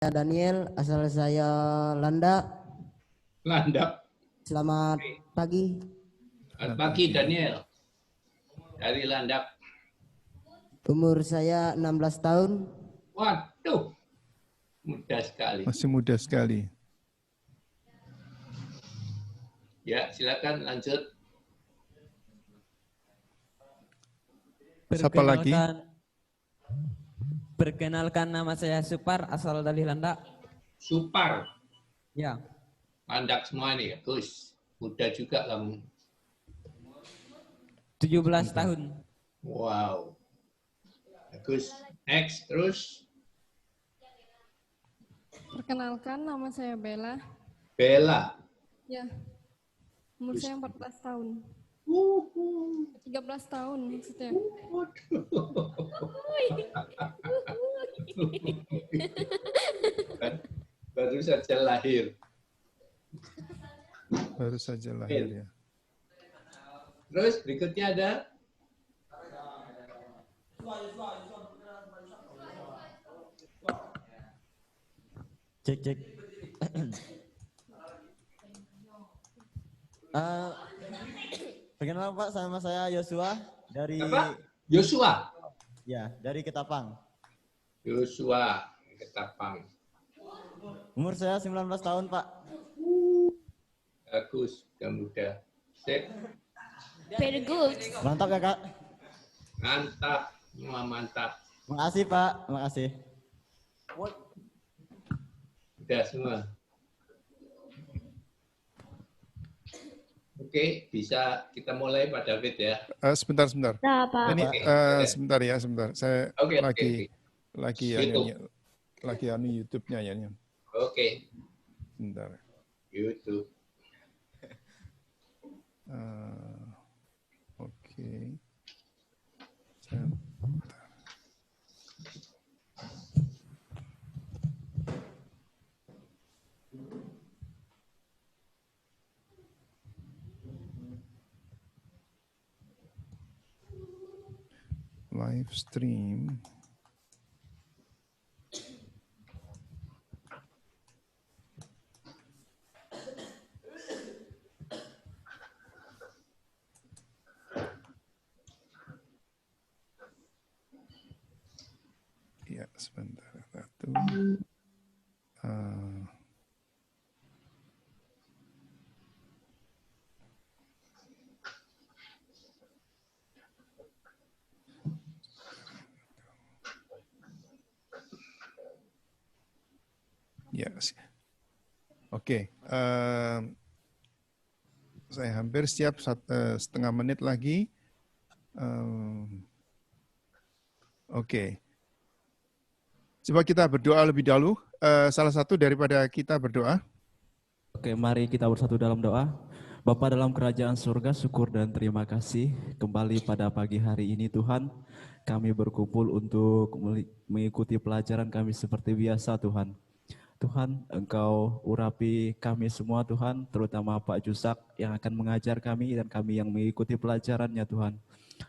Daniel, asal saya Landa. Landap. Selamat pagi. Selamat pagi Daniel. Dari Landap. Umur saya 16 tahun. Waduh, muda sekali. Masih muda sekali. Ya, silakan lanjut. Siapa lagi? Perkenalkan, nama saya Supar, asal dari Landak. Supar. Ya. Landak semua nih, Gus. Muda juga kamu. 17 tahun. Wow. Bagus. Next, terus. Perkenalkan, nama saya Bella. Bella. Ya. Umur saya 14 tahun. 13 tahun maksudnya. Baru saja lahir. Baru saja lahir ya. Terus berikutnya ada Cek. Perkenalkan Pak, sama saya Yosua dari apa? Yosua. Ya, dari Ketapang. Yosua Ketapang. Umur saya 19 tahun, Pak. Bagus, sudah muda. Sip. Very good. Mantap ya, Kak. Mantap, semua mantap. Makasih, Pak. Makasih. Sudah semua. Oke, bisa kita mulai Pak David ya. Sebentar. Nah, Pak. Ini Oke. sebentar ya, sebentar. Saya Oke. lagi YouTube-nya ya. Oke, Sebentar. YouTube. Oke. Live stream. Ya, sebentar. Satu. Ya, oke. Saya hampir siap, setengah menit lagi. Oke. Coba kita berdoa lebih dahulu. Salah satu daripada kita berdoa. Oke, mari kita bersatu dalam doa. Bapa dalam kerajaan surga, syukur dan terima kasih kembali pada pagi hari ini Tuhan. Kami berkumpul untuk mengikuti pelajaran kami seperti biasa Tuhan. Tuhan, Engkau urapi kami semua Tuhan, terutama Pak Jusak yang akan mengajar kami dan kami yang mengikuti pelajarannya Tuhan.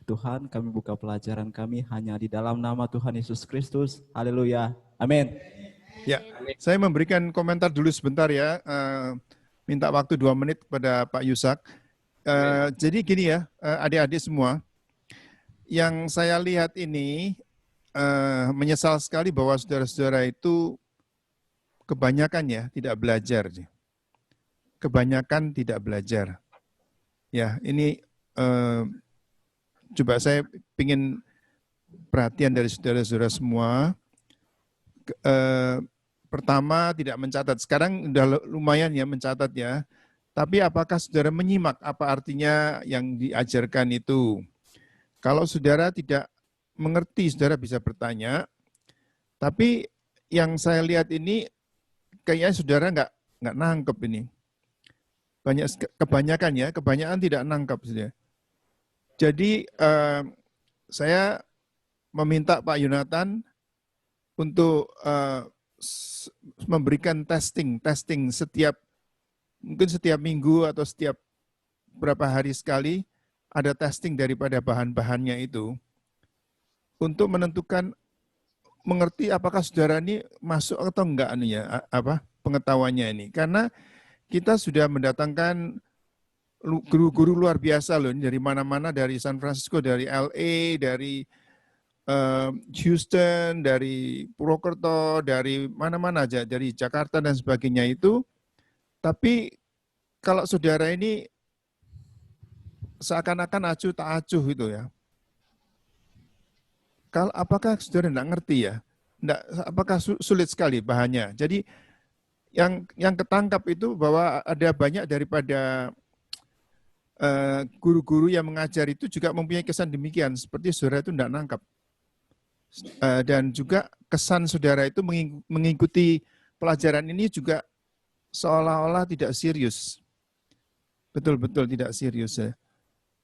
Tuhan, kami buka pelajaran kami hanya di dalam nama Tuhan Yesus Kristus. Haleluya. Amin. Ya, saya memberikan komentar dulu sebentar ya. Minta waktu 2 menit kepada Pak Yusak. Jadi gini ya, adik-adik semua. Yang saya lihat ini menyesal sekali bahwa saudara-saudara itu kebanyakan ya tidak belajar. Kebanyakan tidak belajar. Ya, ini coba saya ingin perhatian dari saudara-saudara semua. Pertama tidak mencatat. Sekarang udah lumayan ya mencatat ya. Tapi apakah saudara menyimak apa artinya yang diajarkan itu? Kalau saudara tidak mengerti, saudara bisa bertanya. Tapi yang saya lihat ini kayaknya saudara nggak nangkep ini. Kebanyakan tidak nangkep saudara. Jadi saya meminta Pak Yonatan untuk memberikan testing mungkin setiap minggu atau setiap berapa hari sekali ada testing daripada bahan-bahannya itu untuk menentukan mengerti apakah saudara ini masuk atau enggak nih ya, pengetahuannya ini. Karena kita sudah mendatangkan guru-guru luar biasa loh, dari mana-mana, dari San Francisco, dari LA, dari Houston, dari Purwokerto, dari mana-mana aja, dari Jakarta dan sebagainya itu. Tapi kalau saudara ini seakan-akan acuh tak acuh itu ya. Kalau apakah saudara tidak ngerti ya? Apakah sulit sekali bahannya? Jadi yang ketangkap itu bahwa ada banyak daripada guru-guru yang mengajar itu juga mempunyai kesan demikian, seperti saudara itu tidak nangkap. Dan juga kesan saudara itu mengikuti pelajaran ini juga seolah-olah tidak serius. Betul-betul tidak serius ya.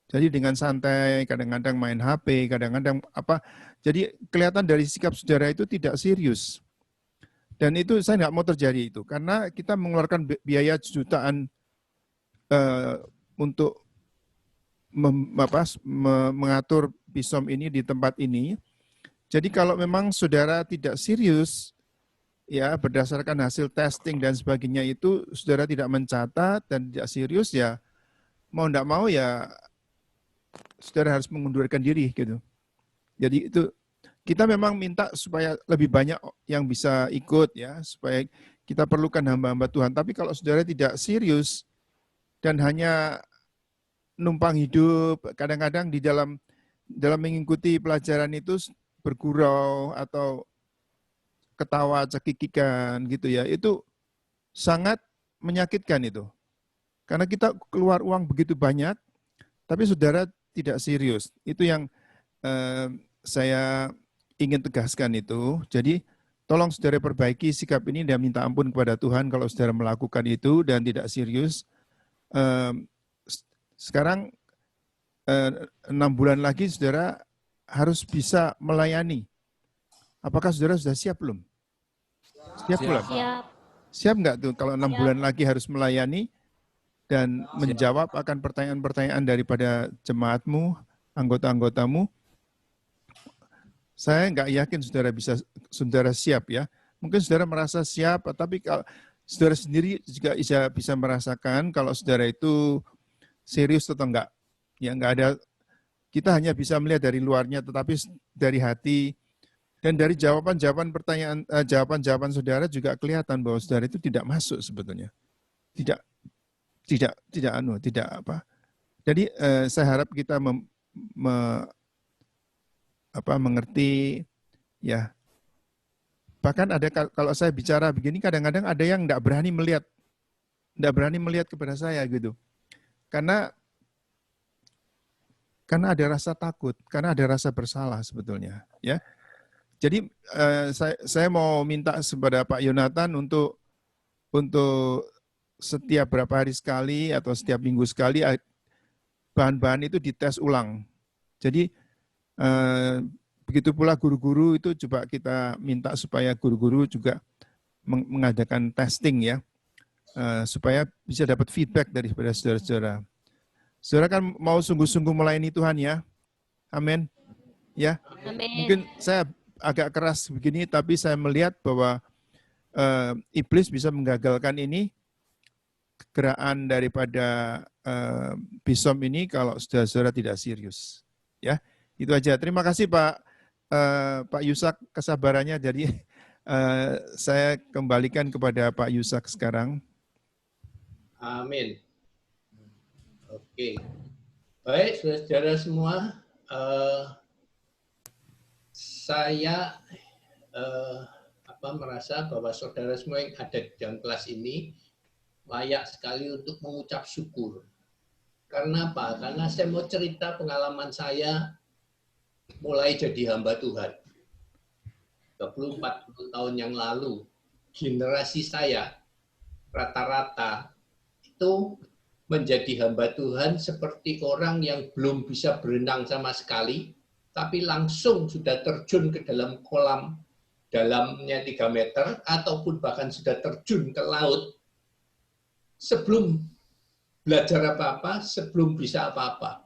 Jadi dengan santai, kadang-kadang main HP, kadang-kadang apa. Jadi kelihatan dari sikap saudara itu tidak serius. Dan itu saya nggak mau terjadi itu, karena kita mengeluarkan biaya jutaan untuk mengatur BISOM ini di tempat ini. Jadi kalau memang saudara tidak serius, ya berdasarkan hasil testing dan sebagainya itu, saudara tidak mencatat dan tidak serius, ya mau tidak mau ya saudara harus mengundurkan diri gitu. Jadi itu kita memang minta supaya lebih banyak yang bisa ikut ya, supaya kita perlukan hamba-hamba Tuhan. Tapi kalau saudara tidak serius dan hanya numpang hidup, kadang-kadang di dalam mengikuti pelajaran itu bergurau atau ketawa cekikikan gitu ya, itu sangat menyakitkan itu. Karena kita keluar uang begitu banyak, tapi saudara tidak serius. Itu yang saya ingin tegaskan itu. Jadi tolong saudara perbaiki sikap ini dan minta ampun kepada Tuhan kalau saudara melakukan itu dan tidak serius. Sekarang 6 bulan lagi saudara harus bisa melayani. Apakah saudara sudah siap belum? Siap belum? Siap. Siap nggak tuh kalau 6 bulan lagi harus melayani dan menjawab akan pertanyaan-pertanyaan daripada jemaatmu, anggota-anggotamu? Saya nggak yakin saudara siap ya. Mungkin saudara merasa siap, tapi kalau saudara sendiri juga bisa merasakan kalau saudara itu serius atau enggak. Ya enggak ada, kita hanya bisa melihat dari luarnya, tetapi dari hati dan dari jawaban-jawaban pertanyaan, jawaban-jawaban saudara juga kelihatan bahwa saudara itu tidak masuk sebetulnya. Tidak apa. Jadi saya harap kita mengerti ya. Bahkan ada, kalau saya bicara begini, kadang-kadang ada yang tidak berani melihat kepada saya gitu. Karena ada rasa takut, karena ada rasa bersalah sebetulnya, ya. Jadi saya mau minta kepada Pak Yonatan untuk setiap berapa hari sekali atau setiap minggu sekali bahan-bahan itu dites ulang. Jadi begitu pula guru-guru itu coba kita minta supaya guru-guru juga mengadakan testing ya, supaya bisa dapat feedback daripada saudara-saudara. Saudara kan mau sungguh-sungguh melayani Tuhan ya, amin. Ya, Amin. mungkin saya agak keras begini, tapi saya melihat bahwa iblis bisa menggagalkan ini, gerakan daripada BISOM ini kalau saudara-saudara tidak serius. Ya, itu aja. Terima kasih Pak Yusak kesabarannya. Jadi saya kembalikan kepada Pak Yusak sekarang. Amin. Oke. Baik, saudara-saudara semua, saya merasa bahwa saudara semua yang ada di dalam kelas ini layak sekali untuk mengucap syukur. Karena apa? Karena saya mau cerita pengalaman saya mulai jadi hamba Tuhan. 20-40 tahun yang lalu, generasi saya rata-rata itu menjadi hamba Tuhan seperti orang yang belum bisa berenang sama sekali, tapi langsung sudah terjun ke dalam kolam dalamnya 3 meter, ataupun bahkan sudah terjun ke laut sebelum belajar apa-apa, sebelum bisa apa-apa.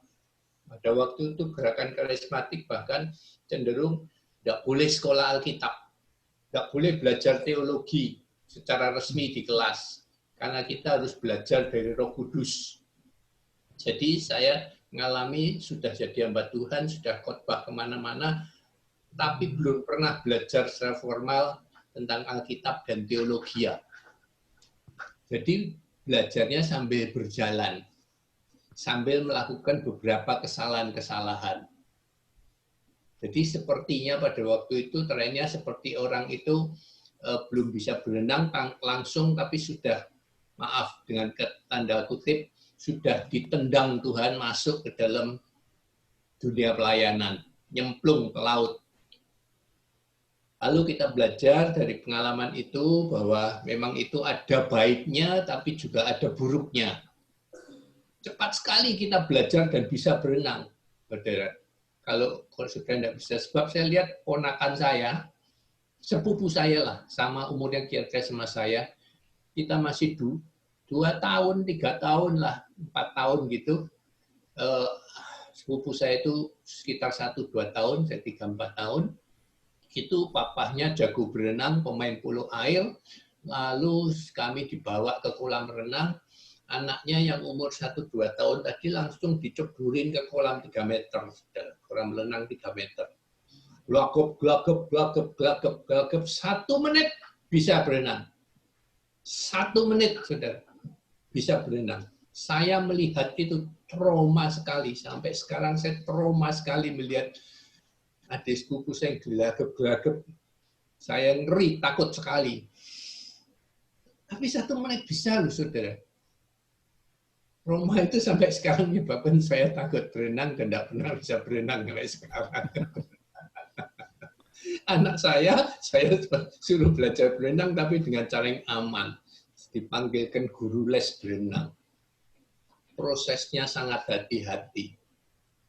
Pada waktu itu gerakan karismatik bahkan cenderung tidak boleh sekolah Alkitab. nggak boleh belajar teologi secara resmi di kelas, karena kita harus belajar dari Roh Kudus. Jadi saya mengalami sudah jadi hamba Tuhan, sudah khotbah kemana-mana, tapi belum pernah belajar secara formal tentang Alkitab dan teologi. Jadi belajarnya sambil berjalan, sambil melakukan beberapa kesalahan-kesalahan. Jadi sepertinya pada waktu itu trennya seperti orang itu belum bisa berenang langsung, tapi sudah, maaf dengan tanda kutip, sudah ditendang Tuhan masuk ke dalam dunia pelayanan, nyemplung ke laut. Lalu kita belajar dari pengalaman itu bahwa memang itu ada baiknya, tapi juga ada buruknya. Cepat sekali kita belajar dan bisa berenang, saudara. Kalau sudah tidak bisa, sebab saya lihat ponakan saya, sepupu saya lah, sama umurnya kira-kira sama saya, kita masih 2 tahun, 3 tahun lah, 4 tahun gitu. Sepupu saya itu sekitar 1-2 tahun, saya 3-4 tahun. Itu papahnya jago berenang, pemain polo air, lalu kami dibawa ke kolam renang. Anaknya yang umur 1-2 tahun tadi langsung diceburin ke kolam 3 meter, kolam renang 3 meter. Glagep, glagep, glagep, glagep, glagep, 1 menit bisa berenang. 1 menit, saudara, bisa berenang. Saya melihat itu trauma sekali, sampai sekarang saya trauma sekali melihat adik sepupu saya yang gelagep-gelagep. Saya ngeri, takut sekali. Tapi 1 menit bisa loh, saudara. Trauma itu sampai sekarang menyebabkan saya takut berenang dan tidak pernah bisa berenang sampai sekarang. Anak saya suruh belajar berenang tapi dengan cara yang aman. Dipanggilkan guru les berenang. Prosesnya sangat hati-hati.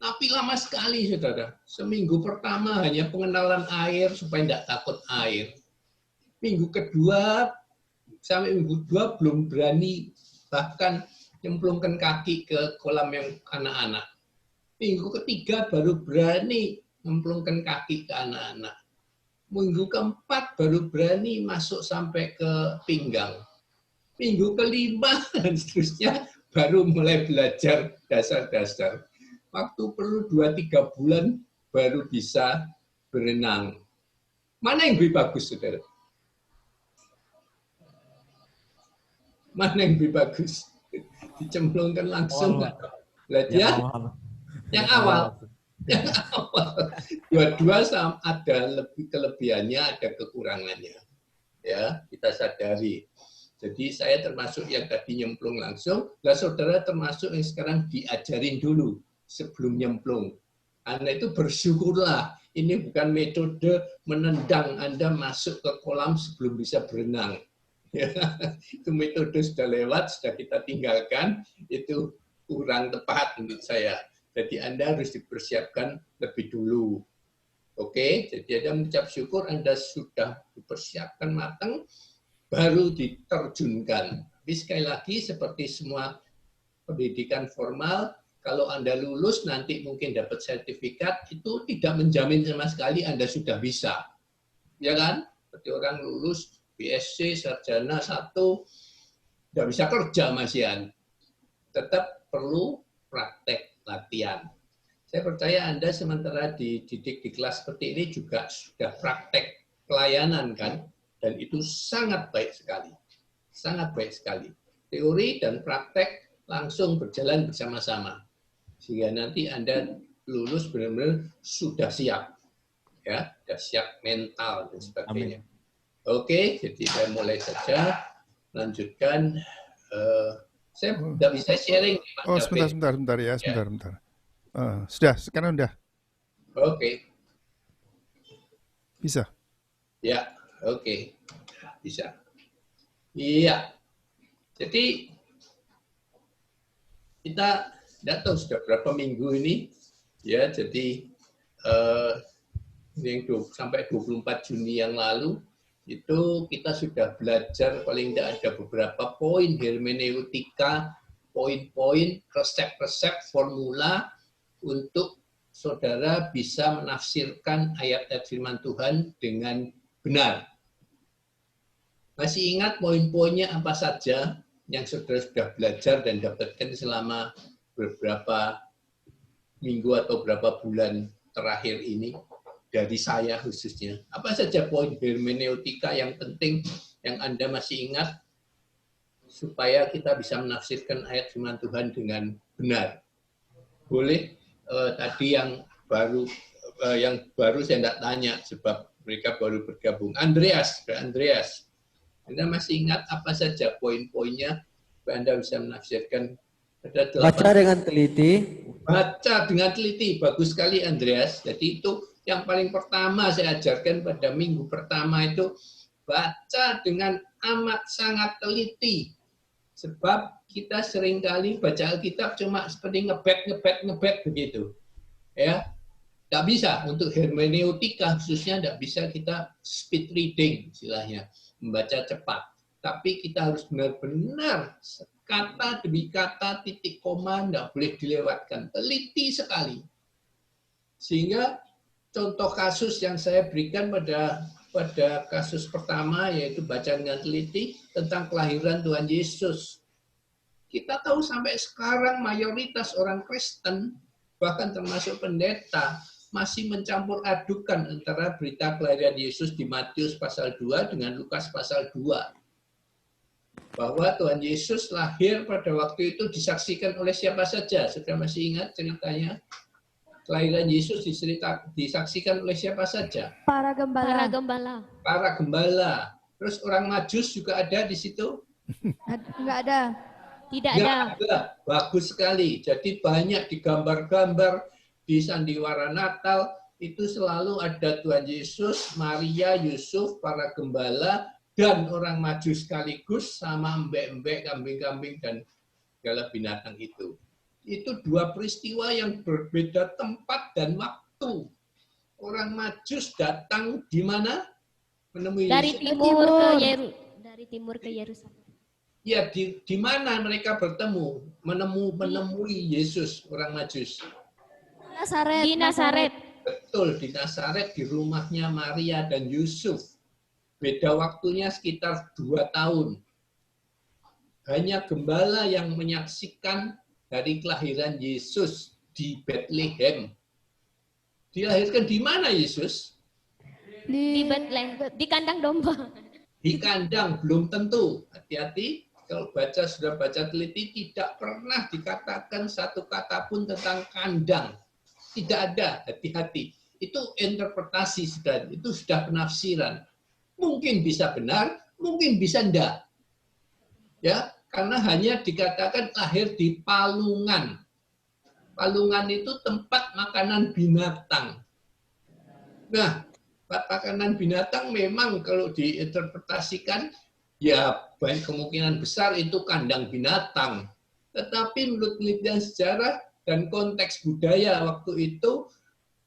Tapi lama sekali, saudara. Seminggu pertama hanya pengenalan air supaya tidak takut air. Minggu kedua sampai minggu 2 belum berani bahkan nyemplungkan kaki ke kolam yang anak-anak. Minggu ketiga baru berani nyemplungkan kaki ke anak-anak. Minggu keempat baru berani masuk sampai ke pinggang. Minggu kelima dan seterusnya baru mulai belajar dasar-dasar. Waktu perlu 2-3 bulan baru bisa berenang. Mana yang lebih bagus, saudara? Mana yang lebih bagus? Dicemplungkan langsung. Yang awal. Dua-dua ada kelebihannya, ada kekurangannya. Ya, kita sadari. Jadi saya termasuk yang tadi nyemplung langsung, dan saudara termasuk yang sekarang diajarin dulu sebelum nyemplung. Anda itu bersyukurlah. Ini bukan metode menendang Anda masuk ke kolam sebelum bisa berenang. Ya, itu metode sudah lewat, sudah kita tinggalkan, itu kurang tepat menurut saya. Jadi Anda harus dipersiapkan lebih dulu. Oke, jadi Anda mengucap syukur Anda sudah dipersiapkan matang, baru diterjunkan. Tapi sekali lagi, seperti semua pendidikan formal, kalau Anda lulus nanti mungkin dapat sertifikat, itu tidak menjamin sama sekali Anda sudah bisa. Ya kan? Seperti orang lulus BSc, sarjana 1, tidak bisa kerja masihan. Tetap perlu praktek latihan. Saya percaya Anda sementara dididik di kelas seperti ini juga sudah praktek pelayanan kan, dan itu sangat baik sekali. Sangat baik sekali. Teori dan praktek langsung berjalan bersama-sama. Sehingga nanti Anda lulus benar-benar sudah siap. Ya, sudah siap mental dan sebagainya. Amin. Oke, jadi saya mulai saja, lanjutkan. Saya tidak bisa sharing. Oh, sebentar ya, sebentar. Sudah, sekarang sudah. Oke. Bisa? Ya, oke. Bisa. Iya. Jadi, kita tidak tahu sudah berapa minggu ini, ya, jadi yang sampai 24 Juni yang lalu, itu kita sudah belajar paling tidak ada beberapa poin hermeneutika, poin-poin, resep-resep, formula untuk saudara bisa menafsirkan ayat-ayat firman Tuhan dengan benar. Masih ingat poin-poinnya apa saja yang saudara sudah belajar dan dapatkan selama beberapa minggu atau beberapa bulan terakhir ini dari saya khususnya? Apa saja poin hermeneutika yang penting yang Anda masih ingat supaya kita bisa menafsirkan ayat firman Tuhan dengan benar? Boleh tadi yang baru saya tidak tanya sebab mereka baru bergabung. Andreas, Anda masih ingat apa saja poin-poinnya supaya Anda bisa menafsirkan? Ada 8. Baca dengan teliti. Baca dengan teliti, bagus sekali Andreas. Jadi itu yang paling pertama saya ajarkan pada minggu pertama itu, baca dengan amat sangat teliti. Sebab kita seringkali baca Alkitab cuma seperti ngebet begitu. Ya, tidak bisa untuk hermeneutika khususnya, tidak bisa kita speed reading istilahnya, membaca cepat. Tapi kita harus benar-benar kata demi kata, titik koma tidak boleh dilewatkan, teliti sekali. Sehingga contoh kasus yang saya berikan pada kasus pertama yaitu baca dengan teliti tentang kelahiran Tuhan Yesus. Kita tahu sampai sekarang mayoritas orang Kristen, bahkan termasuk pendeta, masih mencampur adukan antara berita kelahiran Yesus di Matius pasal 2 dengan Lukas pasal 2. Bahwa Tuhan Yesus lahir pada waktu itu disaksikan oleh siapa saja. Sudah masih ingat ceritanya? Kelahiran Yesus disaksikan oleh siapa saja? Para gembala. Para gembala. Terus orang Majus juga ada di situ? Enggak ada. Tidak ada. Bagus sekali. Jadi banyak di gambar-gambar di sandiwara Natal itu selalu ada Tuhan Yesus, Maria, Yusuf, para gembala, dan orang Majus sekaligus sama embek-embek, kambing-kambing, dan segala binatang itu. Itu dua peristiwa yang berbeda tempat dan waktu. Orang Majus datang di mana? Menemui dari Yesus. Dari timur ke Yerusalem. Ya, di mana mereka bertemu? Menemui Yesus, orang Majus. Di Nazaret. Betul, di Nazaret, di rumahnya Maria dan Yusuf. Beda waktunya sekitar 2 tahun. Hanya gembala yang menyaksikan dari kelahiran Yesus di Bethlehem. Dilahirkan di mana Yesus? Di Bethlehem, di kandang domba. Di kandang, belum tentu. Hati-hati, kalau sudah baca teliti, tidak pernah dikatakan satu kata pun tentang kandang. Tidak ada, hati-hati. Itu interpretasi sudah, itu sudah penafsiran. Mungkin bisa benar, mungkin bisa enggak. Ya, karena hanya dikatakan lahir di palungan. Palungan itu tempat makanan binatang. Nah, makanan binatang memang kalau diinterpretasikan, ya banyak kemungkinan besar itu kandang binatang. Tetapi menurut penelitian sejarah dan konteks budaya waktu itu,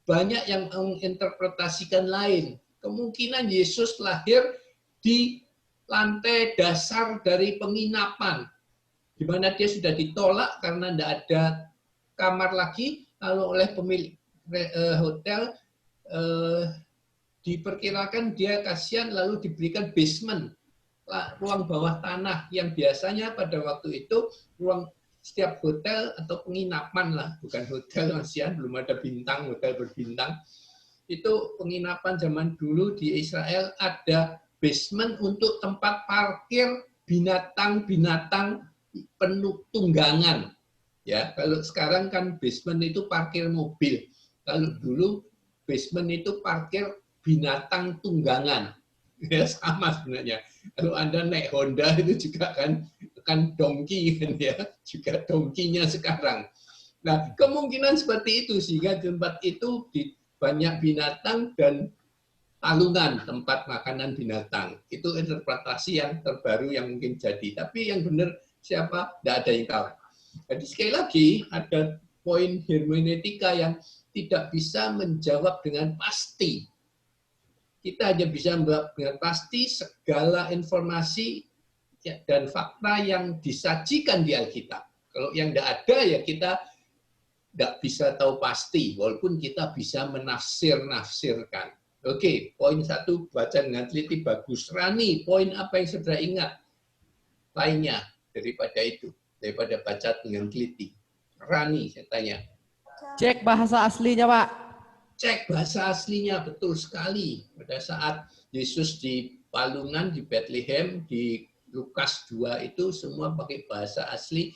banyak yang menginterpretasikan lain. Kemungkinan Yesus lahir di lantai dasar dari penginapan, di mana dia sudah ditolak karena tidak ada kamar lagi, lalu oleh pemilik hotel diperkirakan dia kasihan lalu diberikan basement, ruang bawah tanah yang biasanya pada waktu itu ruang setiap hotel atau penginapan lah, bukan hotel kasihan, belum ada bintang, hotel berbintang. Itu penginapan zaman dulu di Israel ada basement untuk tempat parkir binatang-binatang penuh tunggangan. Ya, kalau sekarang kan basement itu parkir mobil. Kalau dulu basement itu parkir binatang tunggangan. Ya, sama sebenarnya. Kalau Anda naik Honda itu juga kan dongki kan ya, juga dongkinya sekarang. Nah, kemungkinan seperti itu sehingga tempat itu banyak binatang dan palungan tempat makanan binatang. Itu interpretasi yang terbaru yang mungkin jadi. Tapi yang benar siapa? Tidak ada yang tahu. Jadi sekali lagi ada poin hermeneutika yang tidak bisa menjawab dengan pasti. Kita hanya bisa menjawab dengan pasti segala informasi dan fakta yang disajikan di Alkitab. Kalau yang tidak ada ya kita tidak bisa tahu pasti, walaupun kita bisa menafsir-nafsirkan. Oke, poin 1 baca dengan teliti bagus. Rani, poin apa yang saudara ingat lainnya daripada itu, daripada baca dengan teliti? Rani, saya tanya. Cek bahasa aslinya, Pak. Cek bahasa aslinya, betul sekali. Pada saat Yesus di Palungan, di Bethlehem, di Lukas 2 itu semua pakai bahasa asli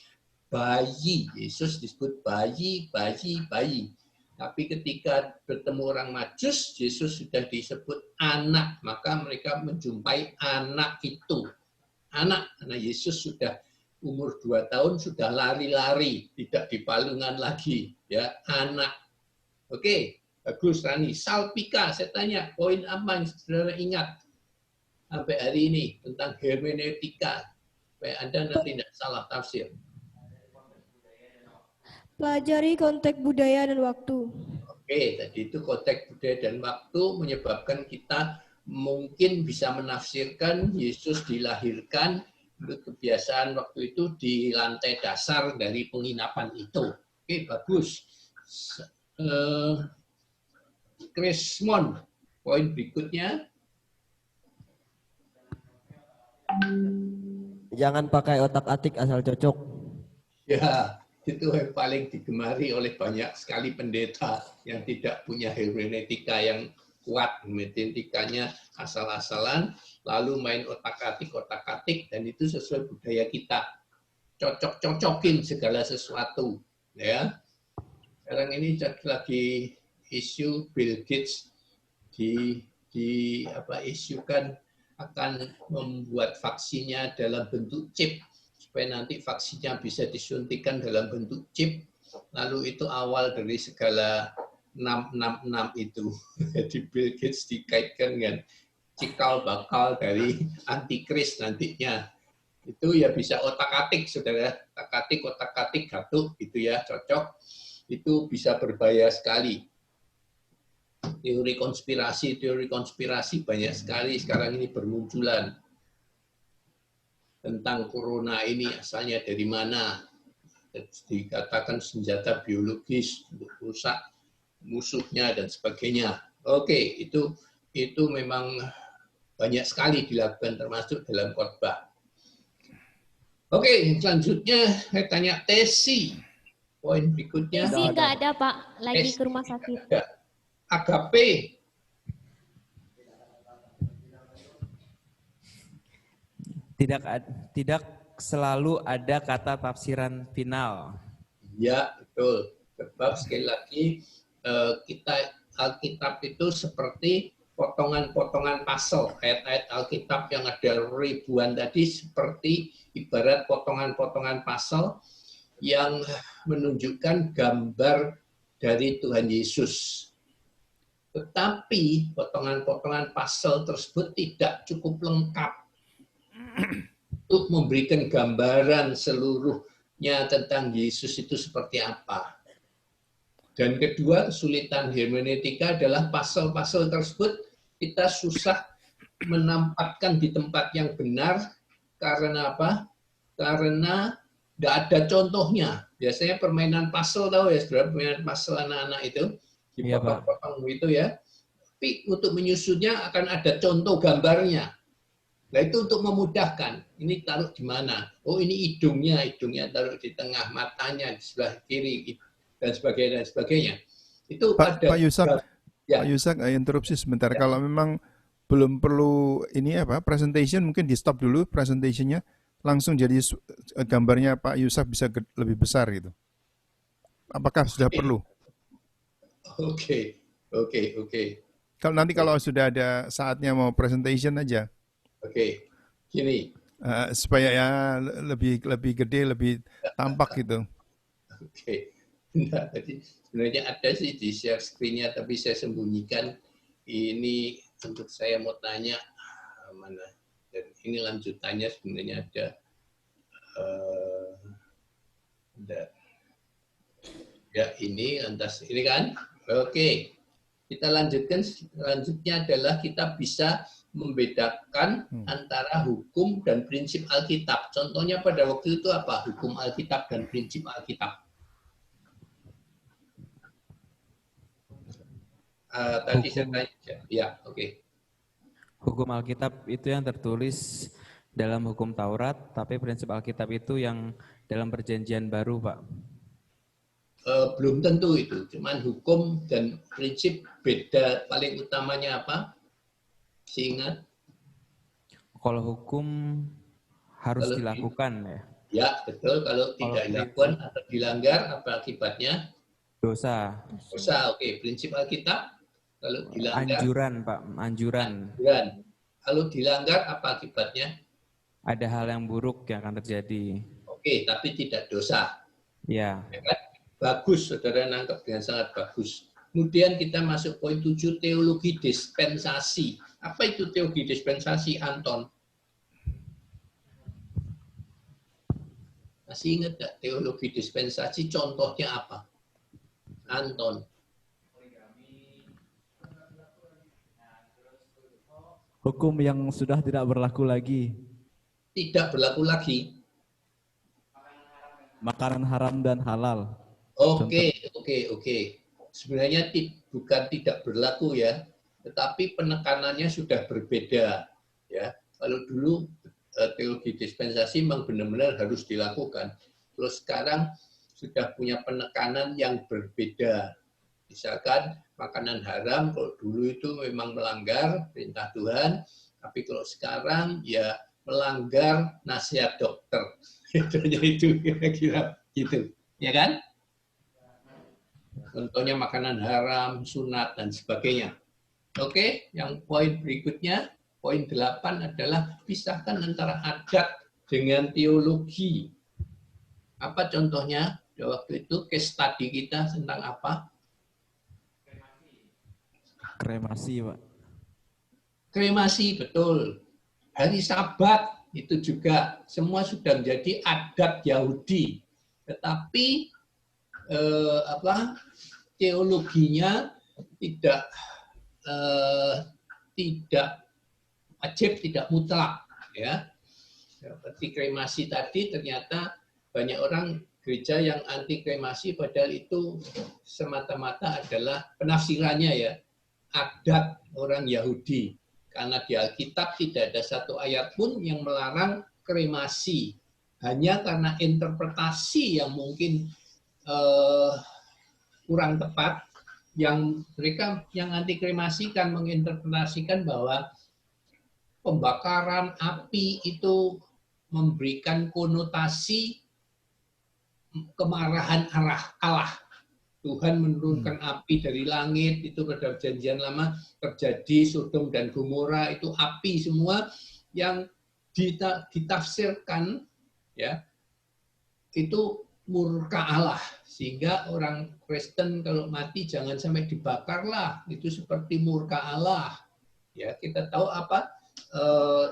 bayi. Yesus disebut bayi, bayi, bayi. Tapi ketika bertemu orang Majus, Yesus sudah disebut anak. Maka mereka menjumpai anak itu. Anak, karena Yesus sudah umur 2 tahun, sudah lari-lari. Tidak di palungan lagi. Ya, anak. Oke, bagus Rani. Salpika, saya tanya, poin apa yang saudara ingat sampai hari ini tentang hermeneutika? Supaya Anda nanti tidak salah tafsir. Pelajari konteks budaya dan waktu. Oke, tadi itu konteks budaya dan waktu menyebabkan kita mungkin bisa menafsirkan Yesus dilahirkan, kebiasaan waktu itu di lantai dasar dari penginapan itu. Oke, bagus. Krismon, poin berikutnya. Jangan pakai otak-atik asal cocok. Ya, itu yang paling digemari oleh banyak sekali pendeta yang tidak punya hermeneutika yang kuat. Hermeneutikanya asal-asalan, lalu main otak-atik, dan itu sesuai budaya kita. Cocok-cocokin segala sesuatu. Ya. Sekarang ini lagi isu Bill Gates isukan akan membuat vaksinnya dalam bentuk chip, supaya nanti vaksinnya bisa disuntikan dalam bentuk chip, lalu itu awal dari segala 666 itu. Jadi Bill Gates dikaitkan dengan cikal bakal dari antikris nantinya. Itu ya bisa otak-atik, saudara. Otak-atik, gatuk, gitu ya, cocok. Itu bisa berbahaya sekali. Teori konspirasi banyak sekali sekarang ini bermunculan. Tentang corona ini asalnya dari mana, dikatakan senjata biologis untuk rusak musuhnya dan sebagainya. Oke, itu memang banyak sekali dilakukan termasuk dalam khotbah. Oke, selanjutnya saya tanya Tesi. Poin berikutnya. Tesi nggak ada Pak, lagi ke rumah sakit. Agape. Tidak selalu ada kata tafsiran final. Ya, betul. Sebab sekali lagi kita Alkitab itu seperti potongan-potongan puzzle. Ayat-ayat Alkitab yang ada ribuan tadi seperti ibarat potongan-potongan puzzle yang menunjukkan gambar dari Tuhan Yesus. Tetapi potongan-potongan puzzle tersebut tidak cukup lengkap untuk memberikan gambaran seluruhnya tentang Yesus itu seperti apa. Dan kedua, kesulitan hermeneutika adalah puzzle-puzzle tersebut kita susah menempatkan di tempat yang benar. Karena apa? Karena tidak ada contohnya. Biasanya permainan puzzle, tahu ya, saudara, permainan puzzle anak-anak itu, dipotong-potong itu ya. Tapi untuk menyusunnya akan ada contoh gambarnya. Nah itu untuk memudahkan. Ini taruh di mana? Oh ini hidungnya taruh di tengah, matanya di sebelah kiri, dan sebagainya. Itu Pak Yusak, ya. Pak Yusak, interupsi sebentar. Ya. Kalau memang belum perlu ini presentation, mungkin di stop dulu presentationnya, langsung jadi gambarnya Pak Yusak bisa lebih besar gitu. Apakah sudah perlu? Oke. Kalau nanti kalau sudah ada saatnya mau presentation aja. Oke. Gini. Supaya ya lebih gede, lebih tampak gitu. Oke. Nah, tadi sebenarnya ada sih di share screen-nya, tapi saya sembunyikan. Ini untuk saya mau tanya mana. Dan ini lanjutannya sebenarnya ada. Ya ini lantas ini kan. Oke. Kita lanjutkan. Selanjutnya adalah kita bisa membedakan antara hukum dan prinsip Alkitab. Contohnya pada waktu itu apa? Hukum Alkitab dan prinsip Alkitab. Tadi saya Hukum. tanya. Ya, oke. Hukum Alkitab itu yang tertulis dalam hukum Taurat, tapi prinsip Alkitab itu yang dalam perjanjian baru, Pak. Belum tentu itu, cuman hukum dan prinsip beda. Paling utamanya apa? Ingat? Kalau hukum harus Kalau dilakukan ya. Ya, betul. Kalau tidak dilakukan atau dilanggar, apa akibatnya? Dosa. Dosa. Oke, prinsip Alkitab. Kalau dilanggar, Anjuran, Pak. Anjuran. anjuran. Kalau dilanggar, apa akibatnya? Ada hal yang buruk yang akan terjadi. Oke, tapi tidak dosa. Ya. Ya kan? Bagus, saudara nangkep dengan sangat bagus. Kemudian kita masuk poin 7, teologi dispensasi. Apa itu teologi dispensasi, Anton? Masih ingat nggak teologi dispensasi? Contohnya apa? Anton. Hukum yang sudah tidak berlaku lagi. Tidak berlaku lagi. Makanan haram dan halal. Oke. Sebenarnya bukan tidak berlaku ya, tetapi penekanannya sudah berbeda. Ya, kalau dulu teologi dispensasi memang benar-benar harus dilakukan. Terus sekarang sudah punya penekanan yang berbeda. Misalkan makanan haram, kalau dulu itu memang melanggar perintah Tuhan, tapi kalau sekarang ya melanggar nasihat dokter. Itu kira-kira gitu, ya kan? Contohnya makanan haram, sunat, dan sebagainya. Oke, yang poin berikutnya, poin 8 adalah pisahkan antara adat dengan teologi. Apa contohnya? Waktu itu case study kita tentang apa? Kremasi, Pak. Kremasi, betul. Hari Sabat itu juga semua sudah menjadi adat Yahudi. Tetapi teologinya tidak wajib, tidak mutlak, ya. Seperti kremasi tadi, ternyata banyak orang gereja yang anti kremasi, padahal itu semata-mata adalah penafsirannya ya, adat orang Yahudi. Karena di Alkitab tidak ada satu ayat pun yang melarang kremasi. Hanya karena interpretasi yang mungkin kurang tepat, yang mereka yang anti kremasi kan menginterpretasikan bahwa pembakaran api itu memberikan konotasi kemarahan Allah. Tuhan menurunkan api dari langit, itu pada perjanjian lama terjadi Sodom dan Gomora, itu api semua yang ditafsirkan ya itu murka Allah, sehingga orang Kristen kalau mati jangan sampai dibakarlah, itu seperti murka Allah. Ya, kita tahu apa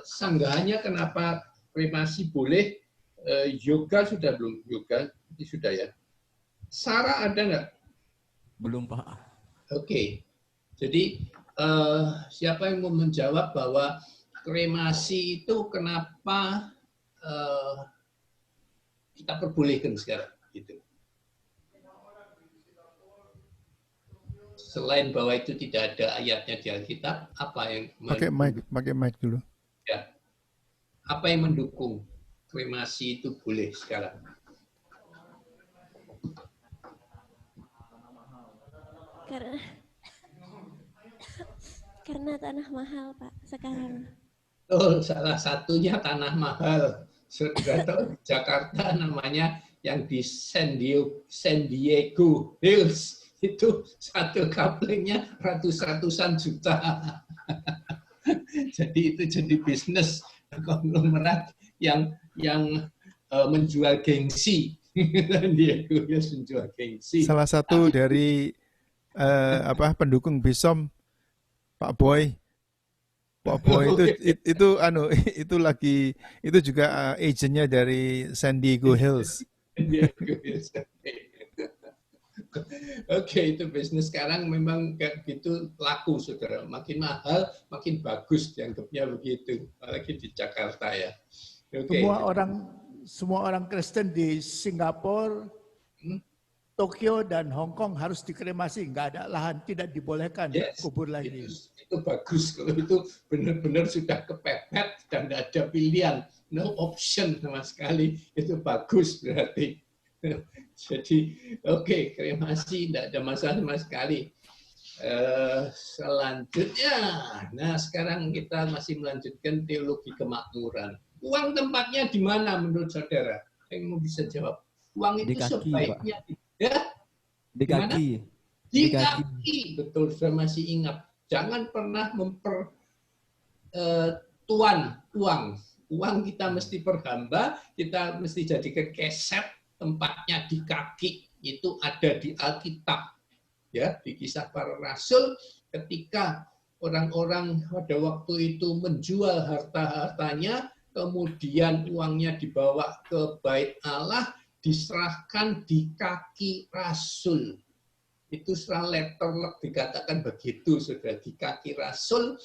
sanggahannya kenapa kremasi boleh, yoga sudah belum? Yoga itu sudah ya. Sarah ada nggak? Belum, Pak. Oke. Jadi siapa yang mau menjawab bahwa kremasi itu kenapa kita perbolehkan sekarang? Gitu. Selain bahwa itu tidak ada ayatnya di Alkitab, apa yang Pakai mic dulu. ya, apa yang mendukung kremasi itu boleh sekarang? Karena tanah mahal, Pak, sekarang. Oh, salah satunya tanah mahal. Sudah tahu di Jakarta namanya yang di San Diego Hills, itu satu kaplingnya ratus-ratusan juta. Jadi itu jadi bisnis konglomerat yang menjual gengsi. Diego Hills menjual gengsi. Salah satu dari pendukung Bisom, Pak Boy. Pak Boy itu itu juga agennya dari San Diego Hills. Oke, itu bisnis sekarang memang kayak gitu laku, saudara. Makin mahal, makin bagus dianggapnya begitu. Apalagi di Jakarta ya. Oke. Semua orang Kristen di Singapura Tokyo dan Hong Kong harus dikremasi, nggak ada lahan, tidak dibolehkan kubur lagi. Itu bagus kalau itu benar-benar sudah kepepet dan tidak ada pilihan, no option sama sekali, itu bagus berarti. Jadi oke, kremasi tidak ada masalah sama sekali. Selanjutnya, nah sekarang kita masih melanjutkan teologi kemakmuran. Uang tempatnya di mana menurut saudara? Yang mau bisa jawab? Uang itu Di kaki, sebaiknya Pak. ya? Di kaki. Di kaki, betul, saya masih ingat. Jangan pernah tuan uang. Uang kita mesti perhamba, kita mesti jadi kekeset, tempatnya di kaki. Itu ada di Alkitab. Ya, di Kisah Para Rasul, ketika orang-orang pada waktu itu menjual harta-hartanya, kemudian uangnya dibawa ke Bait Allah, diserahkan di kaki Rasul. Itu setelah letterlek dikatakan begitu, sudah di kaki Rasul,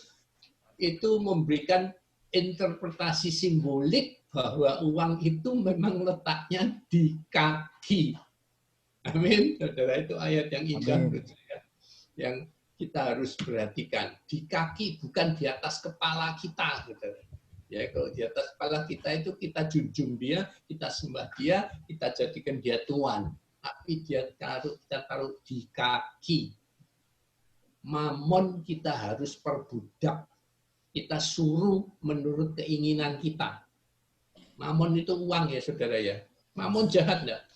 itu memberikan interpretasi simbolik bahwa uang itu memang letaknya di kaki. Amin, saudara, itu ayat yang indah menurut saya, yang kita harus perhatikan. Di kaki, bukan di atas kepala kita, saudara. Ya, kalau di atas kepala kita itu kita junjung dia, kita sembah dia, kita jadikan dia Tuhan. Tapi kita taruh di kaki. Mamon kita harus perbudak. Kita suruh menurut keinginan kita. Mamon itu uang ya, saudara ya. Mamon jahat enggak?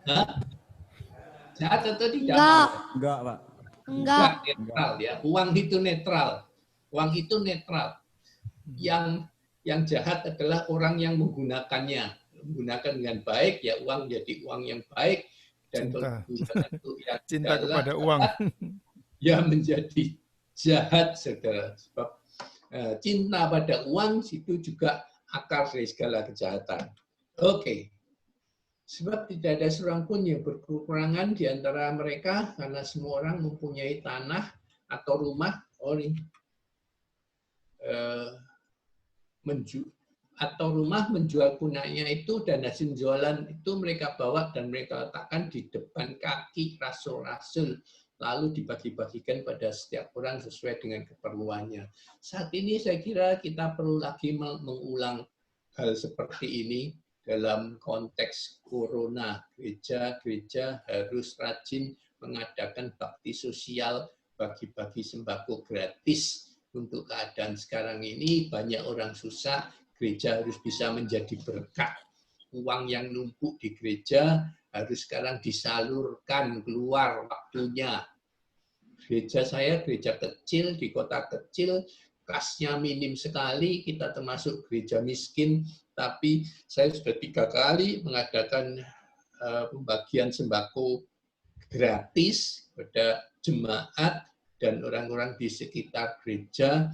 Hah? Jahat atau tidak? Enggak, Pak. Enggak, netral ya. Uang itu netral. Uang itu netral. Yang jahat adalah orang yang menggunakannya. Menggunakan dengan baik, ya uang jadi uang yang baik. Dan Cinta kepada uang. Ya menjadi jahat, saudara. Sebab cinta pada uang itu juga akar dari segala kejahatan. Oke. Sebab tidak ada seorang pun yang berkekurangan di antara mereka, karena semua orang mempunyai tanah atau rumah, menjual punanya itu, dan hasil jualan itu mereka bawa dan mereka letakkan di depan kaki rasul-rasul, lalu dibagi-bagikan pada setiap orang sesuai dengan keperluannya. Saat ini saya kira kita perlu lagi mengulang hal seperti ini dalam konteks corona. Gereja-gereja harus rajin mengadakan bakti sosial, bagi-bagi sembako gratis. Untuk keadaan sekarang ini banyak orang susah, gereja harus bisa menjadi berkat. Uang yang numpuk di gereja harus sekarang disalurkan keluar waktunya. Gereja saya, gereja kecil di kota kecil, kasnya minim sekali, kita termasuk gereja miskin, tapi saya sudah 3 kali mengadakan pembagian sembako gratis pada jemaat dan orang-orang di sekitar gereja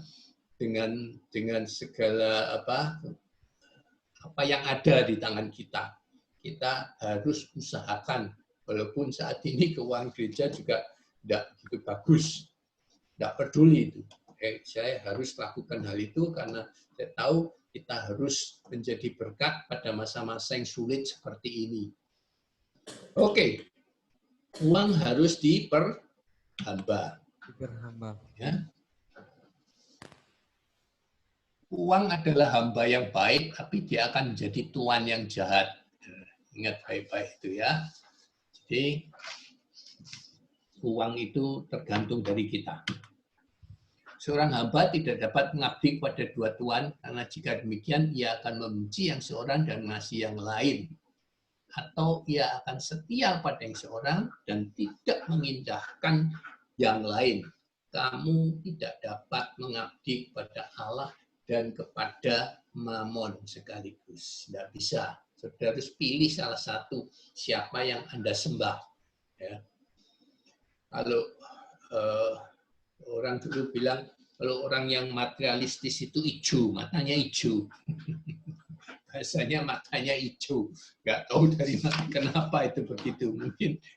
dengan segala apa yang ada di tangan kita. Kita harus usahakan, walaupun saat ini keuangan gereja juga tidak begitu bagus, tidak peduli itu. Saya harus lakukan hal itu karena saya tahu kita harus menjadi berkat pada masa-masa yang sulit seperti ini. Oke, uang harus diperhamba. Ya. Uang adalah hamba yang baik, tapi dia akan menjadi tuan yang jahat. Ingat baik-baik itu ya. Jadi uang itu tergantung dari kita. Seorang hamba tidak dapat mengabdi kepada 2 tuan, karena jika demikian ia akan membenci yang seorang dan mengasihi yang lain. Atau ia akan setia pada yang seorang dan tidak mengindahkan yang lain. Kamu tidak dapat mengabdi kepada Allah dan kepada Mamon sekaligus. Tidak bisa. Saudara harus pilih salah satu, siapa yang Anda sembah. Ya. Kalau orang dulu bilang, kalau orang yang materialistis itu hijau, matanya hijau. Bahasanya matanya hijau. Nggak tahu dari mana, kenapa itu begitu.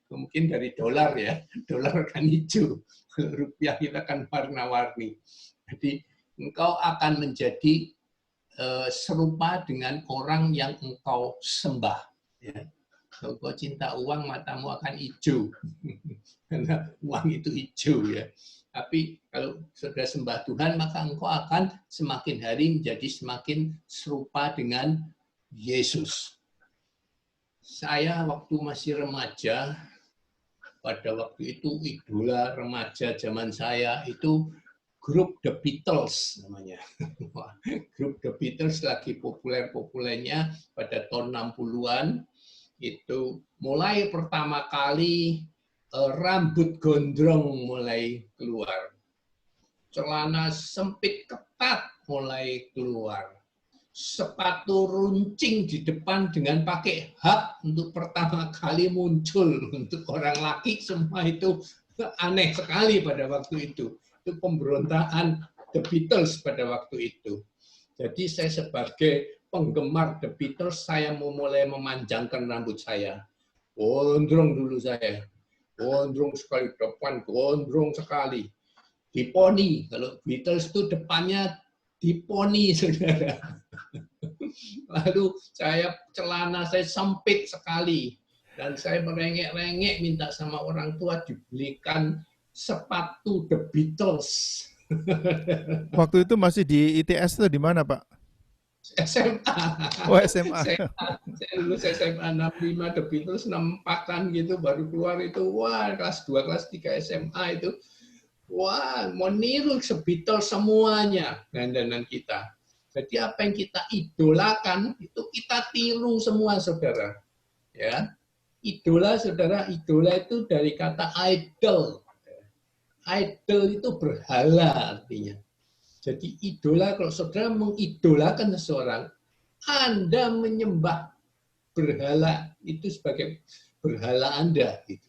Mungkin dari dolar ya. Dolar kan hijau. Rupiah kita kan warna-warni. Jadi engkau akan menjadi serupa dengan orang yang engkau sembah. Ya. kalau kau cinta uang, matamu akan hijau. Karena uang itu hijau ya. Tapi kalau sudah sembah Tuhan, maka engkau akan semakin hari menjadi semakin serupa dengan Yesus. Saya waktu masih remaja, pada waktu itu idola remaja zaman saya itu grup The Beatles namanya. Grup The Beatles lagi populer-populernya pada tahun 60-an. Itu mulai pertama kali rambut gondrong mulai keluar. Celana sempit ketat mulai keluar. Sepatu runcing di depan dengan pakai hak untuk pertama kali muncul. Untuk orang laki semua itu aneh sekali pada waktu itu. Itu pemberontakan The Beatles pada waktu itu. Jadi saya sebagai penggemar The Beatles, saya mulai memanjangkan rambut saya. Gondrong dulu saya. Gondrong sekali, depan gondrong sekali. Diponi, kalau Beatles itu depannya diponi, saudara. Lalu celana saya sempit sekali. Dan saya merengek-rengek minta sama orang tua dibelikan sepatu The Beatles. Waktu itu masih di ITS atau di mana, Pak? SMA. Oh, SMA. Saya lulus SMA 65, The Beatles 64-an gitu, baru keluar itu, wah kelas 2, kelas 3 SMA itu, wah mau niru Beatles semuanya dandanan kita. Jadi apa yang kita idolakan, itu kita tiru semua, saudara. Ya, idola, saudara, idola itu dari kata idol. Idol itu berhala artinya. Jadi idola, kalau saudara mengidolakan seseorang, Anda menyembah berhala itu sebagai berhala Anda. Gitu.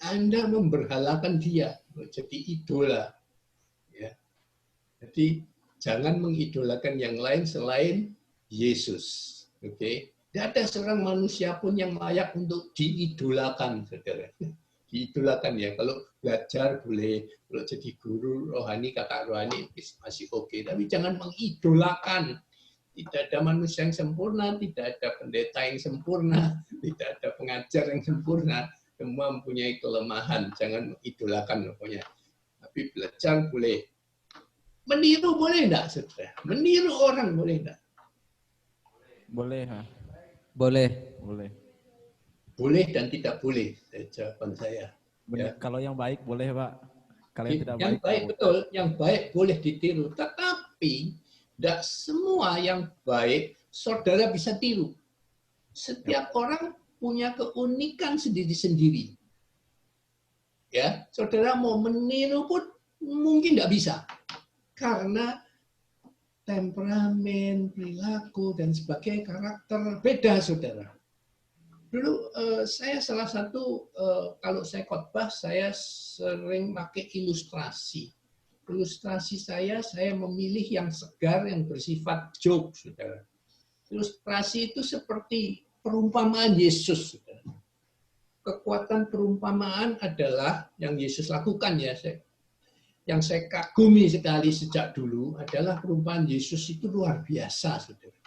Anda memberhalakan dia, jadi idola. Ya. Jadi jangan mengidolakan yang lain selain Yesus. Oke? Tidak ada seorang manusia pun yang layak untuk diidolakan, saudara. Diidolakan ya, kalau belajar boleh, kalau jadi guru rohani, kakak rohani masih oke, tapi jangan mengidolakan. Tidak ada manusia yang sempurna, tidak ada pendeta yang sempurna, tidak ada pengajar yang sempurna, semua mempunyai kelemahan, jangan mengidolakan pokoknya. Tapi belajar boleh. Meniru boleh enggak, saudara? Meniru orang boleh enggak? Boleh, ha? Boleh. Boleh. Boleh dan tidak boleh, jawaban saya. Benar. Ya. Kalau yang baik boleh, Pak. Kalau yang tidak yang baik betul, yang baik boleh ditiru. Tetapi tidak semua yang baik saudara bisa tiru. Setiap orang punya keunikan sendiri-sendiri. Ya, saudara mau meniru pun mungkin tidak bisa, karena temperamen, perilaku dan sebagainya, karakter beda, saudara. Dulu saya salah satu, kalau saya khotbah, saya sering pakai ilustrasi. Ilustrasi saya memilih yang segar, yang bersifat joke, saudara. Ilustrasi itu seperti perumpamaan Yesus, saudara. Kekuatan perumpamaan adalah yang Yesus lakukan ya. Yang saya kagumi sekali sejak dulu adalah perumpamaan Yesus itu luar biasa, saudara.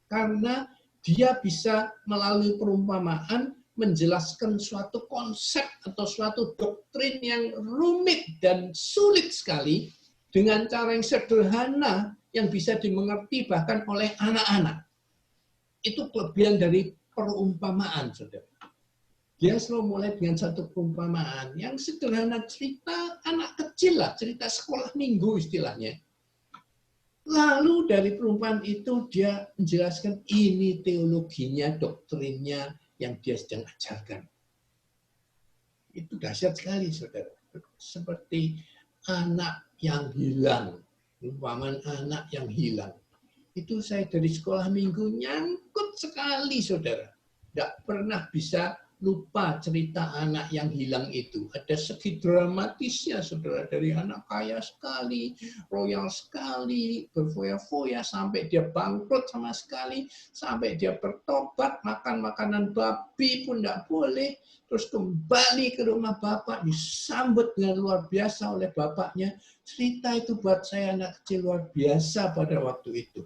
Karena dia bisa melalui perumpamaan menjelaskan suatu konsep atau suatu doktrin yang rumit dan sulit sekali dengan cara yang sederhana yang bisa dimengerti bahkan oleh anak-anak. Itu kelebihan dari perumpamaan, saudara. Dia selalu mulai dengan satu perumpamaan yang sederhana, cerita anak kecil lah, cerita sekolah minggu istilahnya. Lalu dari perumpamaan itu dia menjelaskan ini teologinya, doktrinnya yang dia sedang ajarkan. Itu dahsyat sekali, saudara. Seperti anak yang hilang, perumpamaan anak yang hilang. Itu saya dari sekolah minggu nyangkut sekali, saudara. Tidak pernah bisa lupa cerita anak yang hilang itu. Ada segi dramatisnya, saudara. Dari anak kaya sekali, royal sekali, berfoya-foya, sampai dia bangkrut sama sekali, sampai dia bertobat, makan makanan babi pun tidak boleh, terus kembali ke rumah bapak, disambut dengan luar biasa oleh bapaknya. Cerita itu buat saya anak kecil luar biasa pada waktu itu.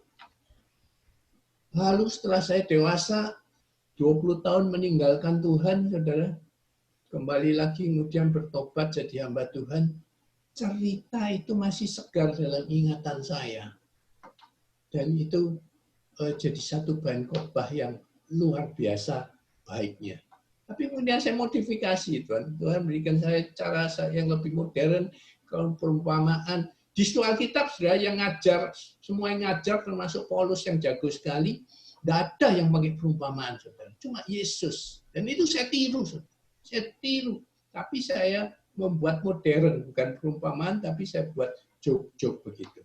Lalu setelah saya dewasa, 20 tahun meninggalkan Tuhan, saudara, kembali lagi kemudian bertobat jadi hamba Tuhan, cerita itu masih segar dalam ingatan saya. Dan itu jadi satu bahan khotbah yang luar biasa baiknya. Tapi kemudian saya modifikasi, Tuhan. Tuhan berikan saya cara yang lebih modern, kalau perumpamaan. Di seluruh Alkitab, saudara, yang ngajar, semua yang ngajar, termasuk Paulus yang jago sekali, tidak ada yang pakai perumpamaan, saudara. Cuma Yesus. Dan itu saya tiru, saudara. Saya tiru. Tapi saya membuat modern, bukan perumpamaan, tapi saya buat joke-joke begitu.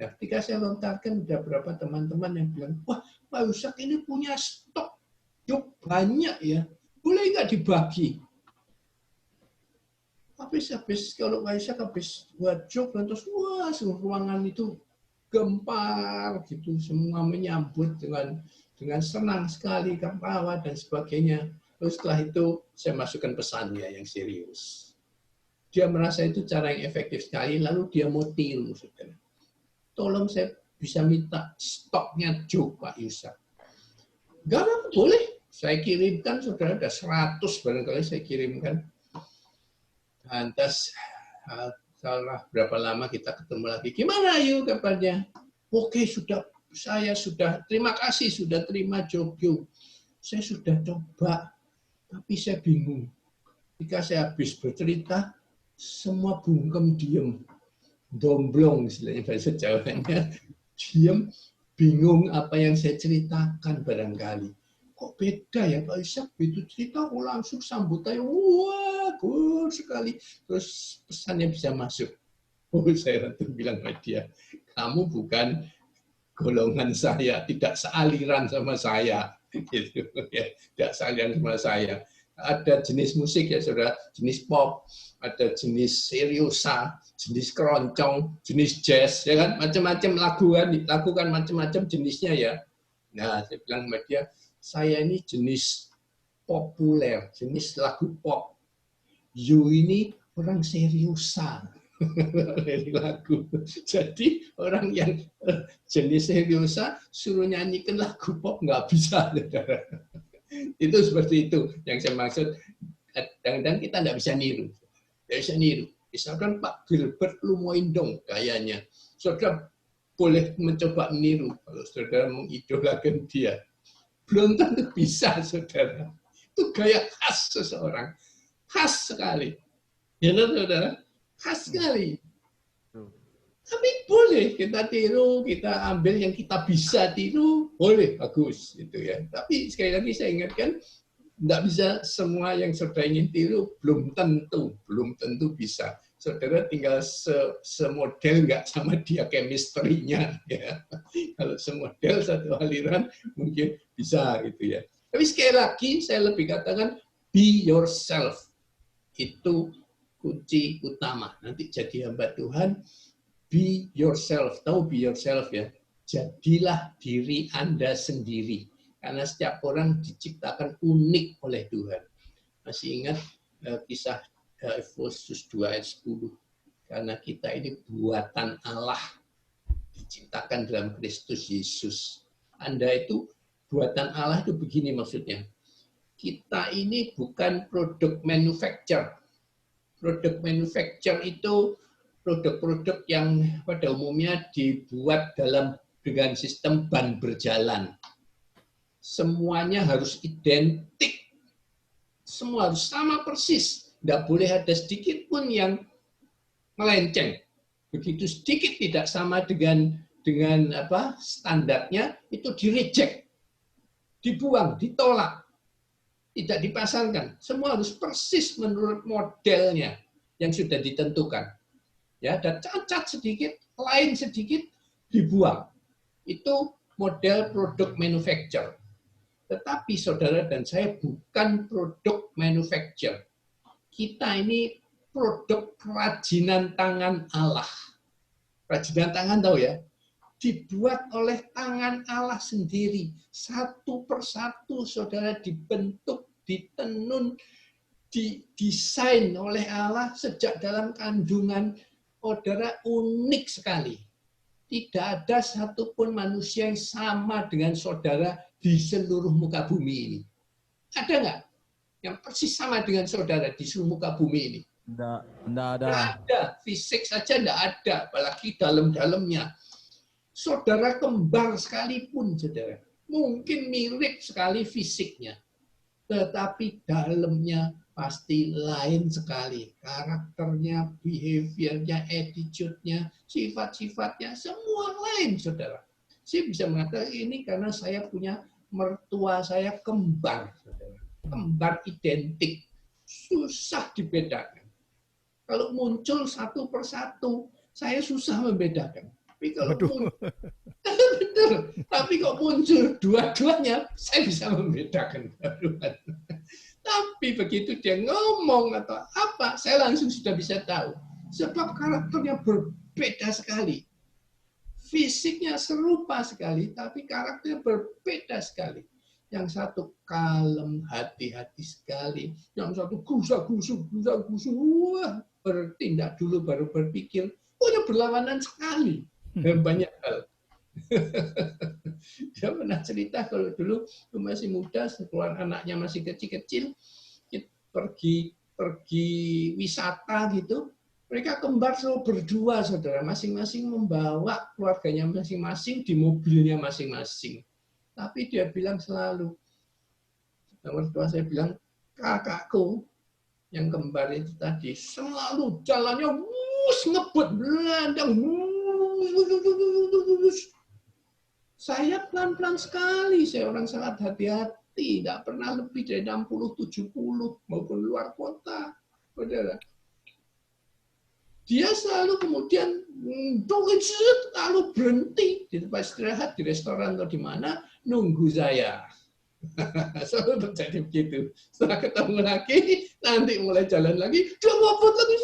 Nah, ketika saya lontarkan, ada beberapa teman-teman yang bilang, wah, Pak Yusak ini punya stok joke banyak ya. Boleh nggak dibagi? Habis kalau Pak Yusak habis buat joke, terus wah, seluruh ruangan itu gempar gitu, semua menyambut dengan senang sekali, ketawa dan sebagainya. Terus setelah itu saya masukkan pesannya yang serius. Dia merasa itu cara yang efektif sekali, lalu dia mau tiru, saudara. Tolong saya bisa minta stoknya joke Pak Yusak. Enggak, boleh. Saya kirimkan, saudara, ada 100 barangkali saya kirimkan. Lantas, salah berapa lama kita ketemu lagi. Gimana yuk kabarnya? Oke, saya sudah, terima kasih sudah terima joke. Saya sudah coba, tapi saya bingung. Ketika saya habis bercerita, semua bungkem diem. Domblong istilahnya bahasa Jawanya. Diem, bingung apa yang saya ceritakan barangkali. Kok beda ya Pak Yusak, begitu cerita aku langsung sambut aja, wah bagus sekali. Terus pesannya bisa masuk. Oh, saya langsung bilang sama dia, kamu bukan golongan saya, tidak sealiran sama saya. Gitu, ya. Tidak sealiran sama saya. Ada jenis musik ya saudara, jenis pop, ada jenis seriosa, jenis keroncong, jenis jazz, ya kan, macam-macam lagu kan macam-macam jenisnya ya. Nah, saya bilang sama dia, saya ini jenis populer, jenis lagu pop. You ini orang seriusan dari lagu. Jadi orang yang jenis seriusa suruh nyanyikan lagu pop nggak bisa. Itu seperti itu yang saya maksud. Kadang-kadang kita nggak bisa niru. Nggak bisa niru. Misalkan Pak Gilbert lumoin dong gayanya. Saudara boleh mencoba meniru kalau saudara mengidolakan dia. Belum tentu bisa, saudara. Itu gaya khas seseorang. Khas sekali. Ya, saudara? Khas sekali. Tapi boleh kita tiru, kita ambil yang kita bisa tiru, boleh, bagus. Gitu ya. Tapi sekali lagi saya ingatkan, tidak bisa semua yang saudara ingin tiru, belum tentu bisa. Saudara tinggal semodel nggak sama dia chemistry-nya. Ya. Kalau semodel satu aliran mungkin bisa gitu ya. Tapi sekali lagi saya lebih katakan be yourself. Itu kunci utama. Nanti jadi hamba Tuhan, be yourself. Tahu be yourself ya? Jadilah diri Anda sendiri. Karena setiap orang diciptakan unik oleh Tuhan. Masih ingat kisah Efesus 2 ayat 10. Karena kita ini buatan Allah. Diciptakan dalam Kristus Yesus. Anda itu buatan Allah itu begini maksudnya. Kita ini bukan produk manufacture. Produk manufacture itu produk-produk yang pada umumnya dibuat dengan sistem ban berjalan. Semuanya harus identik. Semua harus sama persis. Tidak boleh ada sedikit pun yang melenceng. Begitu sedikit tidak sama dengan standarnya, itu di-reject. Dibuang, ditolak. Tidak dipasangkan. Semua harus persis menurut modelnya yang sudah ditentukan. Ya, ada cacat sedikit, lain sedikit, dibuang. Itu model produk manufacture. Tetapi saudara dan saya bukan produk manufacture. Kita ini produk kerajinan tangan Allah. Kerajinan tangan tahu ya? Dibuat oleh tangan Allah sendiri. Satu persatu saudara dibentuk, ditenun, didesain oleh Allah sejak dalam kandungan saudara unik sekali. Tidak ada satupun manusia yang sama dengan saudara di seluruh muka bumi ini. Ada nggak yang persis sama dengan saudara di seluruh muka bumi ini? Enggak ada. Nggak ada. Fisik saja nggak ada, apalagi dalam-dalamnya. Saudara kembar sekalipun, saudara. Mungkin mirip sekali fisiknya. Tetapi dalamnya pasti lain sekali. Karakternya, behaviornya, attitude-nya, sifat-sifatnya, semua lain, saudara. Saya bisa mengatakan ini karena saya punya mertua saya kembar, saudara. Kembar identik. Susah dibedakan. Kalau muncul satu persatu, saya susah membedakan. Tapi kalau betul. Tapi kok muncul dua-duanya, saya bisa membedakan. Tapi begitu dia ngomong atau apa, saya langsung sudah bisa tahu. Sebab karakternya berbeda sekali. Fisiknya serupa sekali, tapi karakternya berbeda sekali. Yang satu kalem, hati-hati sekali. Yang satu gusak-gusuk. Wah, bertindak dulu baru berpikir. Punya berlawanan sekali. Dan banyak hal. Dia pernah cerita kalau dulu masih muda, setelah anaknya masih kecil-kecil, pergi wisata gitu. Mereka kembar selalu berdua, saudara. Masing-masing membawa keluarganya masing-masing di mobilnya masing-masing. Tapi dia bilang selalu, mertua saya bilang, kakakku yang kembar itu tadi selalu jalannya ngebut, belandang. Saya pelan-pelan sekali, saya orang sangat hati-hati, tidak pernah lebih dari 60-70 maupun luar kota, saudara. Dia selalu kemudian lalu berhenti di tempat istirahat, di restoran atau di mana, nunggu saya. Selalu terjadi begitu. Setelah ketemu lagi, nanti mulai jalan lagi, dia ngobot lagi.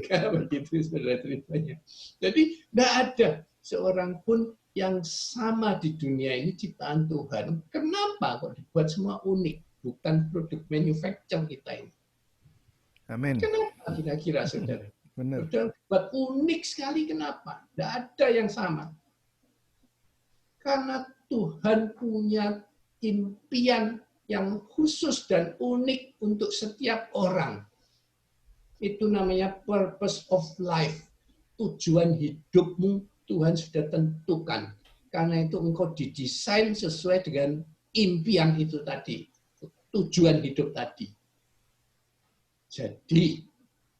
Kayak begitu saudara ceritanya. Jadi tidak ada seorang pun yang sama di dunia ini ciptaan Tuhan. Kenapa kok dibuat semua unik? Bukan produk manufacture kita ini. Amin. Kenapa kira-kira saudara? Benar. Sudah buat unik sekali, kenapa? Tidak ada yang sama. Karena Tuhan punya impian yang khusus dan unik untuk setiap orang. Itu namanya purpose of life. Tujuan hidupmu Tuhan sudah tentukan. Karena itu engkau didesain sesuai dengan impian itu tadi. Tujuan hidup tadi. Jadi,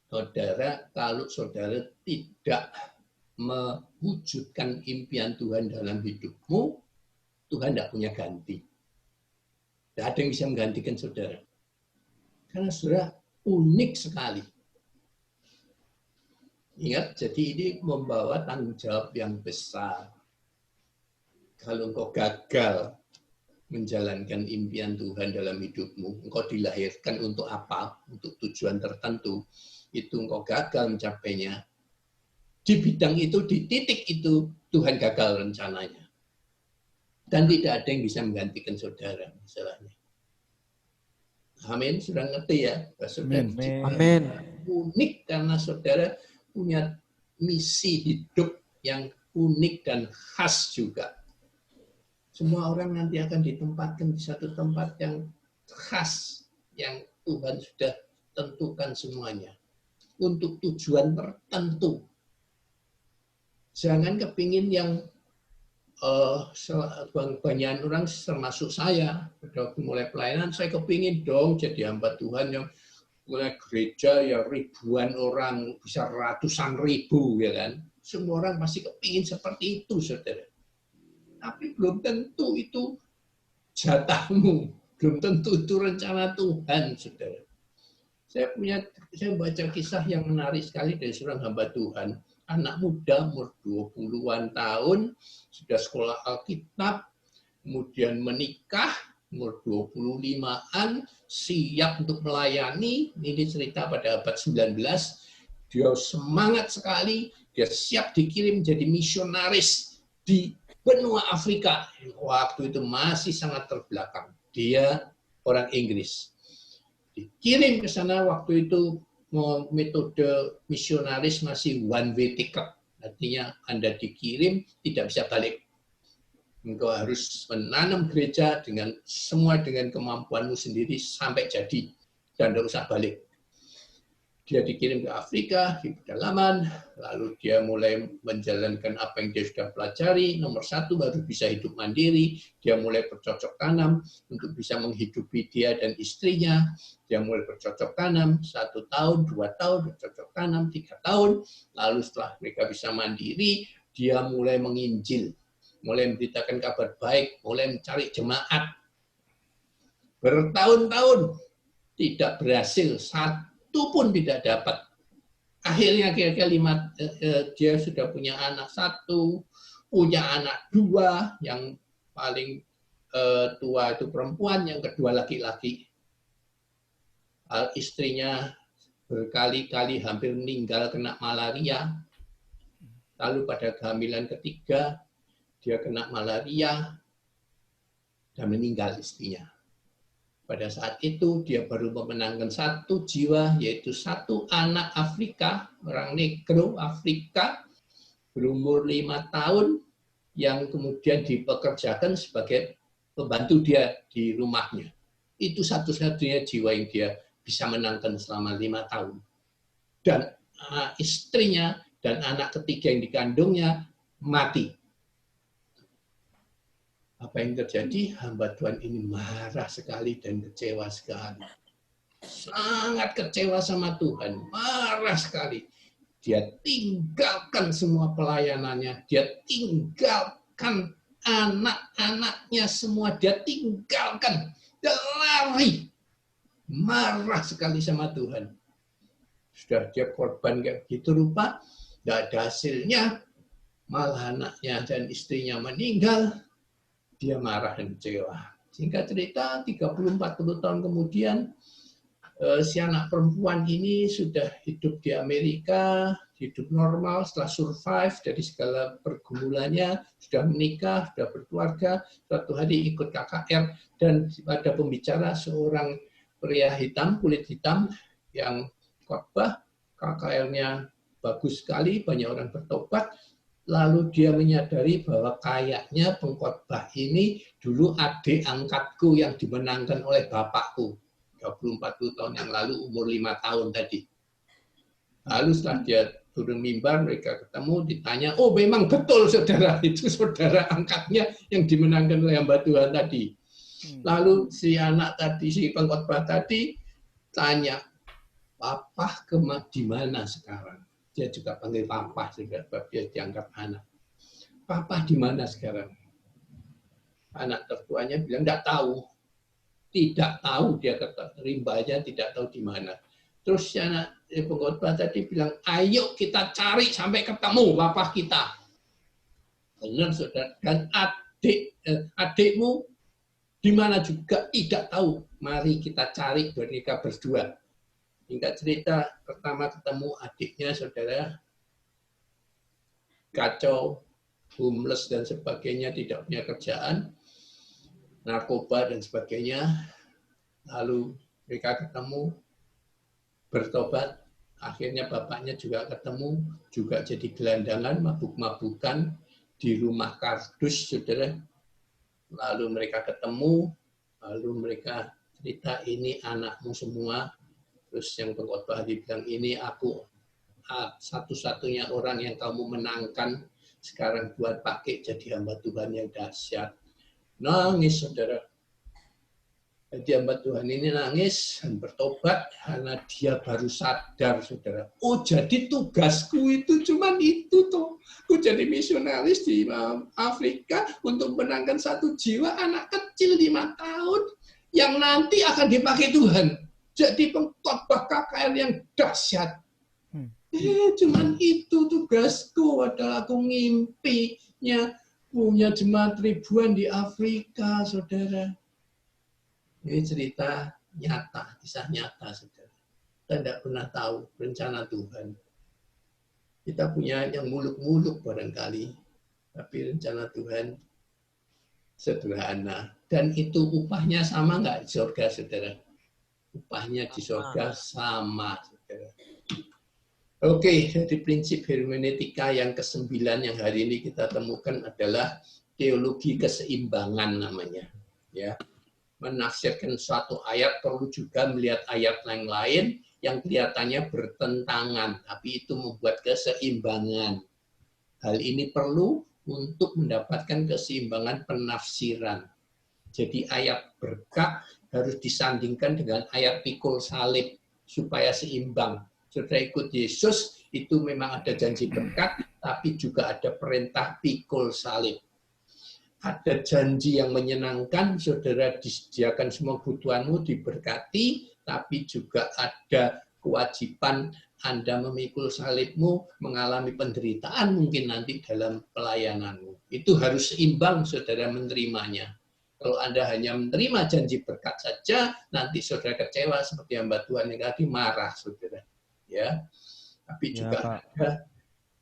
saudara, kalau saudara tidak mewujudkan impian Tuhan dalam hidupmu, Tuhan tidak punya ganti. Tidak ada yang bisa menggantikan saudara. Karena saudara unik sekali. Ingat, jadi ini membawa tanggung jawab yang besar. Kalau engkau gagal menjalankan impian Tuhan dalam hidupmu, engkau dilahirkan untuk apa? Untuk tujuan tertentu. Itu engkau gagal mencapainya. Di bidang itu, di titik itu, Tuhan gagal rencananya. Dan tidak ada yang bisa menggantikan saudara, masalahnya. Amin, sudah ngerti ya? Amin. Unik karena saudara punya misi hidup yang unik dan khas juga. Semua orang nanti akan ditempatkan di satu tempat yang khas, yang Tuhan sudah tentukan semuanya. Untuk tujuan tertentu. Jangan kepingin yang banyak orang termasuk saya, udah mulai pelayanan, saya kepingin dong jadi hamba Tuhan yang mulai gereja ya ribuan orang, bisa ratusan ribu, ya kan. Semua orang pasti kepingin seperti itu, saudara. Tapi belum tentu itu jatahmu, belum tentu itu rencana Tuhan, saudara. Saya baca kisah yang menarik sekali dari seorang hamba Tuhan, anak muda umur 20-an tahun, sudah sekolah Alkitab, kemudian menikah, umur 25-an, siap untuk melayani. Ini cerita pada abad 19. Dia semangat sekali, dia siap dikirim jadi misionaris di benua Afrika. Waktu itu masih sangat terbelakang. Dia orang Inggris. Dikirim ke sana waktu itu metode misionaris masih one way ticket. Artinya Anda dikirim, tidak bisa balik. Engkau harus menanam gereja semua dengan kemampuanmu sendiri sampai jadi. Dan tidak usah balik. Dia dikirim ke Afrika, di pedalaman, lalu dia mulai menjalankan apa yang dia sudah pelajari. Nomor satu, baru bisa hidup mandiri. Dia mulai bercocok tanam untuk bisa menghidupi dia dan istrinya. Dia mulai bercocok tanam 1 tahun, 2 tahun, bercocok tanam 3 tahun. Lalu setelah mereka bisa mandiri, dia mulai menginjil, mulai memberitakan kabar baik, mulai mencari jemaat. Bertahun-tahun tidak berhasil, satu pun tidak dapat. Akhirnya kira-kira dia sudah punya anak 1, punya anak 2, yang paling tua itu perempuan, yang kedua laki-laki. Istrinya berkali-kali hampir meninggal kena malaria. Lalu pada kehamilan ketiga, dia kena malaria dan meninggal istrinya. Pada saat itu dia baru memenangkan 1 jiwa, yaitu 1 anak Afrika, orang negro Afrika, berumur 5 tahun, yang kemudian dipekerjakan sebagai pembantu dia di rumahnya. Itu satu-satunya jiwa yang dia bisa menangkan selama 5 tahun. Dan istrinya dan anak ketiga yang dikandungnya mati. Apa yang terjadi? Hamba Tuhan ini marah sekali dan kecewa sekali. Sangat kecewa sama Tuhan, marah sekali. Dia tinggalkan semua pelayanannya, dia tinggalkan anak-anaknya semua, dia tinggalkan, dia lari. Marah sekali sama Tuhan. Sudah dia korban kayak begitu rupa, tidak ada hasilnya, malah anaknya dan istrinya meninggal. Dia marah dan kecewa. Singkat cerita, 30-40 tahun kemudian, si anak perempuan ini sudah hidup di Amerika, hidup normal setelah survive dari segala pergumulannya, sudah menikah, sudah berkeluarga, suatu hari ikut KKR, dan ada pembicara seorang pria hitam, kulit hitam, yang khotbah, KKR-nya bagus sekali, banyak orang bertobat. Lalu dia menyadari bahwa kayaknya pengkhotbah ini dulu adik angkatku yang dimenangkan oleh bapakku. 30-40 tahun yang lalu, umur 5 tahun tadi. Lalu setelah dia turun mimbar, mereka ketemu, ditanya, oh memang betul saudara, itu saudara angkatnya yang dimenangkan oleh hamba Tuhan tadi. Lalu si anak tadi, si pengkhotbah tadi, tanya, papa di mana sekarang? Dia juga panggil papa, sebab dia dianggap anak. Papa di mana sekarang? Anak tertuanya bilang, tidak tahu. Tidak tahu, dia kata, rimbanya tidak tahu di mana. Terus anak pengkhotbah tadi bilang, ayo kita cari sampai ketemu papa kita. Benar, saudara. Dan adikmu di mana juga tidak tahu. Mari kita cari mereka berdua. Hingga cerita pertama ketemu adiknya, saudara, kacau, homeless dan sebagainya, tidak punya kerjaan, narkoba dan sebagainya. Lalu mereka ketemu, bertobat, akhirnya bapaknya juga ketemu, juga jadi gelandangan, mabuk-mabukan di rumah kardus, saudara. Lalu mereka ketemu, lalu mereka cerita, ini anakmu semua. Terus yang pengkhotbah dibilang, ini aku satu-satunya orang yang kamu menangkan, sekarang buat pakai jadi hamba Tuhan yang dahsyat. Nangis, saudara. Jadi hamba Tuhan ini nangis dan bertobat karena dia baru sadar, saudara. Oh, jadi tugasku itu cuma itu toh. Aku jadi misionaris di Afrika untuk menangkan 1 jiwa anak kecil 5 tahun yang nanti akan dipakai Tuhan. Jadi pengkhotbah KKR yang dahsyat. Cuman itu tugasku, adalah aku ngimpinya punya jemaat ribuan di Afrika, saudara. Ini cerita nyata, kisah nyata, saudara. Kita tidak pernah tahu rencana Tuhan. Kita punya yang muluk-muluk barangkali, tapi rencana Tuhan sederhana. Dan itu upahnya sama nggak di surga, saudara? Upahnya di surga sama, saudara. Oke, jadi prinsip hermeneutika yang ke-9 yang hari ini kita temukan adalah teologi keseimbangan namanya. Ya, menafsirkan suatu ayat perlu juga melihat ayat yang lain yang kelihatannya bertentangan, tapi itu membuat keseimbangan. Hal ini perlu untuk mendapatkan keseimbangan penafsiran. Jadi ayat berkat harus disandingkan dengan ayat pikul salib supaya seimbang. Saudara ikut Yesus, itu memang ada janji berkat, tapi juga ada perintah pikul salib. Ada janji yang menyenangkan, saudara disediakan semua kebutuhanmu, diberkati, tapi juga ada kewajiban Anda memikul salibmu, mengalami penderitaan mungkin nanti dalam pelayananmu. Itu harus seimbang, saudara menerimanya. Kalau Anda hanya menerima janji berkat saja, nanti saudara kecewa seperti hamba Tuhan yang tadi marah, saudara. Ya, tapi juga ada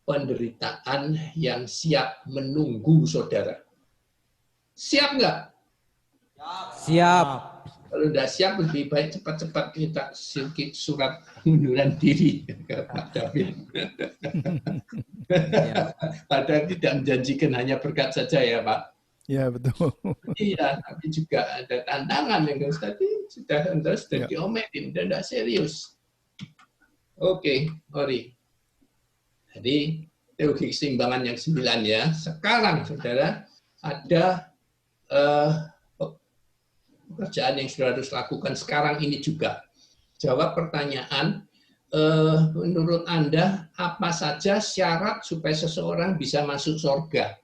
penderitaan yang siap menunggu saudara. Siap nggak? Siap. Kalau tidak siap, lebih baik cepat-cepat kita surat pengunduran diri ke Pak David. Padahal tidak menjanjikan hanya berkat saja ya Pak. Ya betul. Iya, tapi juga ada tantangan yang tadi sudah diomelin, sudah tidak serius. Oke, Ori. Jadi teologi keseimbangan yang 9 ya. Sekarang saudara ada pekerjaan yang sudah harus lakukan sekarang ini juga. Jawab pertanyaan, menurut Anda apa saja syarat supaya seseorang bisa masuk surga?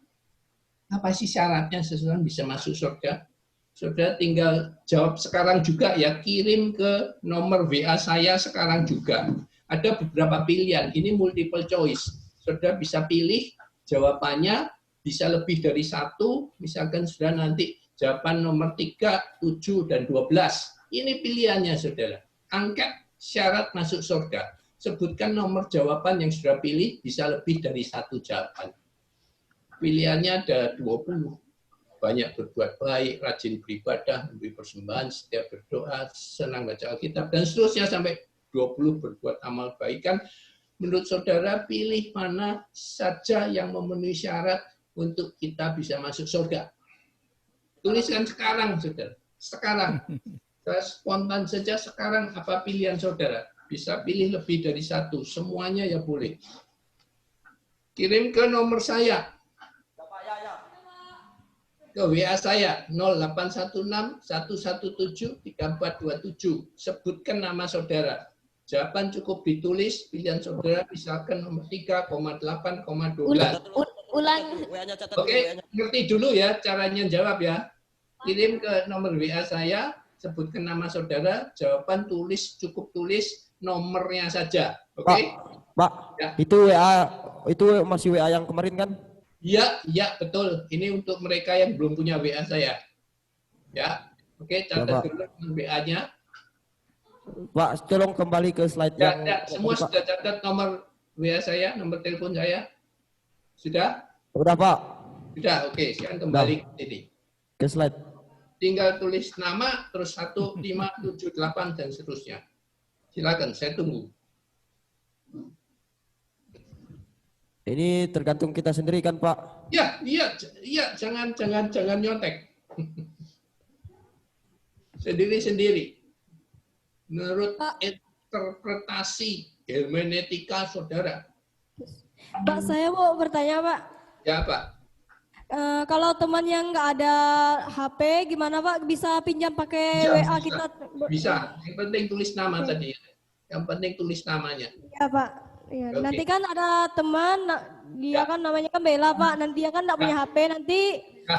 Apa sih syaratnya seseorang bisa masuk surga? Saudara tinggal jawab sekarang juga ya, kirim ke nomor WA saya sekarang juga. Ada beberapa pilihan, ini multiple choice. Saudara bisa pilih jawabannya, bisa lebih dari 1, misalkan sudah nanti jawaban nomor 3, 7, dan 12. Ini pilihannya, saudara. Angkat syarat masuk surga. Sebutkan nomor jawaban yang sudah pilih, bisa lebih dari 1 jawaban. Pilihannya ada 20. Banyak berbuat baik, rajin beribadah, memberi persembahan, setiap berdoa, senang baca Alkitab, dan seterusnya sampai 20 berbuat amal baikan. Menurut saudara, pilih mana saja yang memenuhi syarat untuk kita bisa masuk surga. Tuliskan sekarang, saudara. Sekarang. Spontan saja sekarang apa pilihan saudara. Bisa pilih lebih dari 1. Semuanya ya boleh. Kirim ke nomor saya. Ke WA saya 0816 117 3427. Sebutkan nama saudara. Jawaban cukup ditulis, pilihan saudara misalkan nomor 3,8,12. Ulang. Oke, ngerti dulu ya caranya jawab ya. Kirim ke nomor WA saya, sebutkan nama saudara, jawaban cukup tulis nomornya saja. Oke? Pak, ya. itu masih WA yang kemarin kan? Iya, betul. Ini untuk mereka yang belum punya WA saya. Ya. Oke, catat dulu WA-nya. Pak, tolong kembali ke slide yang... Semua sudah catat nomor WA saya, nomor telepon saya? Sudah? Sudah, Pak. Sudah, oke. Sekarang kembali ke sini. Ke slide. Tinggal tulis nama, terus 1, 5, 7, 8, dan seterusnya. Silakan, saya tunggu. Ini tergantung kita sendiri kan, Pak? Iya, jangan nyontek. Sendiri-sendiri. Menurut interpretasi hermeneutika saudara. Pak, saya mau bertanya, Pak. Ya, Pak. Kalau teman yang nggak ada HP, gimana Pak? Bisa pinjam pakai WA kita? Bisa. Yang penting tulis nama tadi. Yang penting tulis namanya. Iya, Pak. Ya, okay. Nanti kan ada teman, dia kan namanya kan Bella, Pak. Nanti dia kan nggak punya HP. Nanti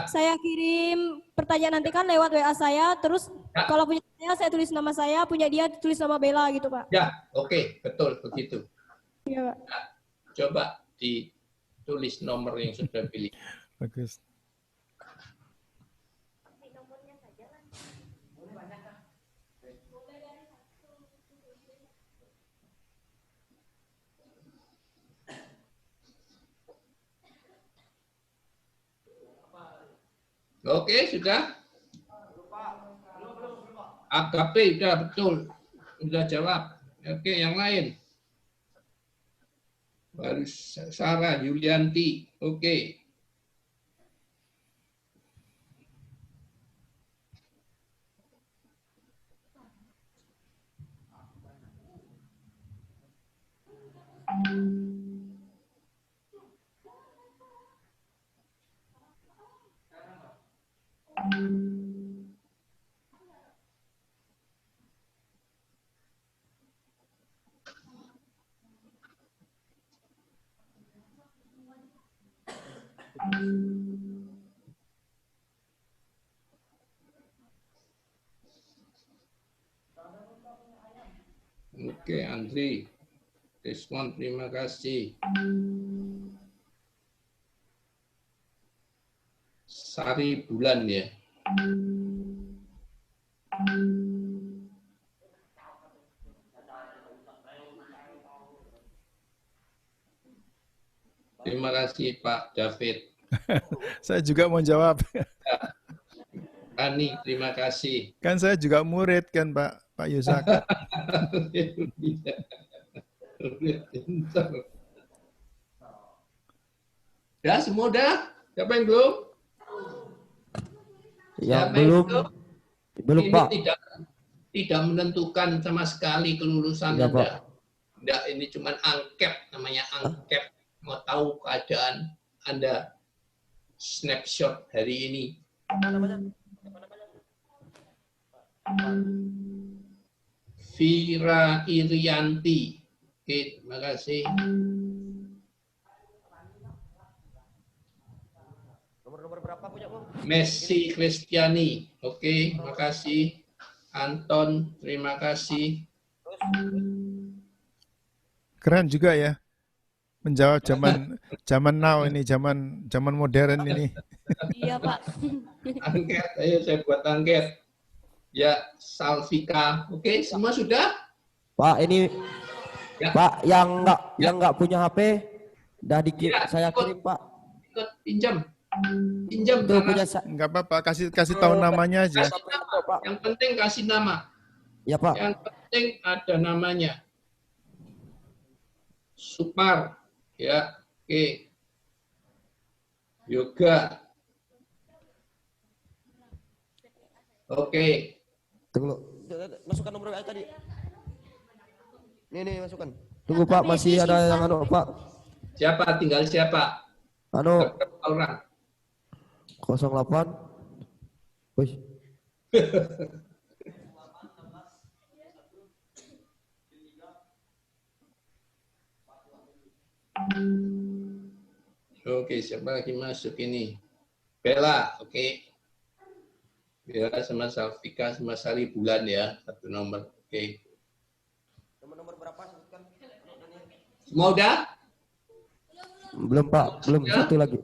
saya kirim pertanyaan nanti kan lewat WA saya. Terus kalau punya saya tulis nama saya, punya dia tulis nama Bella gitu, Pak. Ya, oke. Betul begitu. Iya, Pak. Nah, coba ditulis nomor yang sudah pilih. Bagus. Oke, sudah? AKP sudah betul. Sudah jawab. Oke, yang lain. Baru Sarah Yulianti. Oke. Oke, Andri. Respon, terima kasih. Sari Bulan ya. Terima kasih Pak David. Saya juga mau jawab. Ani, terima kasih. Kan saya juga murid kan Pak Yusak. Ya, semua udah? Siapa yang belum? Ya, Siapa yang belum ini Pak. tidak menentukan sama sekali kelulusan Ya, Anda. Pak. Enggak, ini cuma angket, namanya angket. Mau tahu keadaan Anda snapshot hari ini. Vira Irianti. Oke, terima kasih. Nomor berapa punya Bang? Messi Kristiani. Oke, terima kasih. Anton, terima kasih. Keren juga ya. Menjawab zaman now ini, zaman modern ini. Iya, Pak. Angket, ayo saya buat angket. Ya, Salvika. Oke, semua sudah? Pak, ini Ya. Pak yang nggak punya HP dah Ya, saya kirim Pak. Ikut pinjam. Pinjam Itu karena punya Enggak apa-apa, kasih tahu namanya aja. kasih nama. Yang penting kasih nama. Ya Pak. Yang penting ada namanya. Supar. Ya, oke. Yoga. Oke. Tunggu. Masukkan nomor WA tadi. Nih masukkan. Tunggu Pak, masih ada yang Pak. Siapa? Tinggal siapa? Berapa orang? 08. Wih. Oke, siapa lagi masuk ini? Bella, oke. Bella sama Salvika sama Sari Bulan ya, satu nomor. Oke. Nomor berapa sebutkan? Semua udah? Belum Pak, belum satu lagi.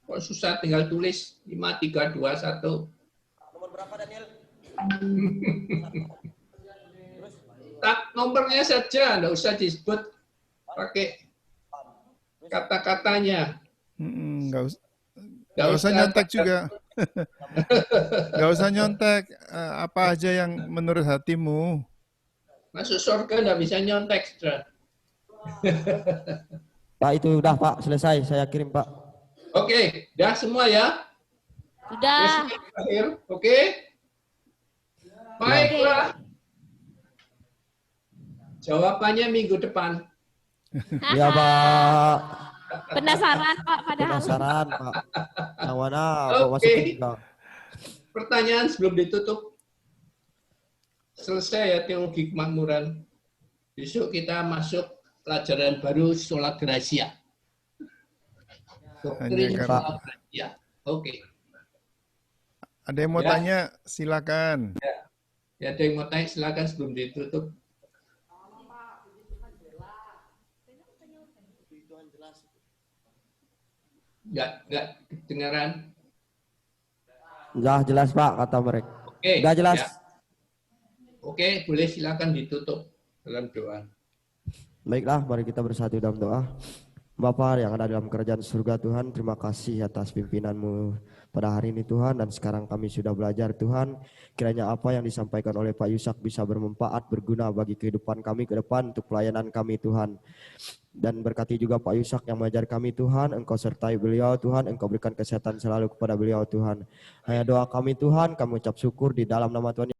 Kok susah, tinggal tulis 5, 3, 2, 1. Nomor berapa Daniel? Tak, nomornya saja, nggak usah disebut pakai kata-katanya. Nggak usah nyontek juga. Nggak usah nyontek. Apa aja yang menurut hatimu. Masuk surga nggak bisa nyontek, saudara. Pak, itu udah Pak, selesai. Saya kirim Pak. Oke, udah semua ya? Sudah. Terakhir, oke? Baiklah. Jawabannya minggu depan. Ya Pak. Penasaran, Pak, padahal. Penasaran Pak. Yang mana kok Oke. masukin Pak? Pertanyaan sebelum ditutup. Selesai ya teologi kemakmuran. Besok kita masuk pelajaran baru sola gratia. Doktrin sola gratia. Oke. Ada yang mau Ya. tanya, silakan. Ya, ada yang mau tanya silakan sebelum ditutup. Enggak kedengaran. Udah jelas Pak, kata mereka. Oke. Udah jelas. Ya. Oke, boleh silakan ditutup dalam doa. Baiklah, mari kita bersatu dalam doa. Bapa yang ada dalam kerajaan surga Tuhan, terima kasih atas pimpinan-Mu pada hari ini Tuhan, dan sekarang kami sudah belajar Tuhan, kiranya apa yang disampaikan oleh Pak Yusak bisa bermanfaat, berguna bagi kehidupan kami ke depan untuk pelayanan kami Tuhan. Dan berkati juga Pak Yusak yang mengajar kami Tuhan, Engkau sertai beliau Tuhan, Engkau berikan kesehatan selalu kepada beliau Tuhan. Hanya doa kami Tuhan, kami ucap syukur di dalam nama Tuhan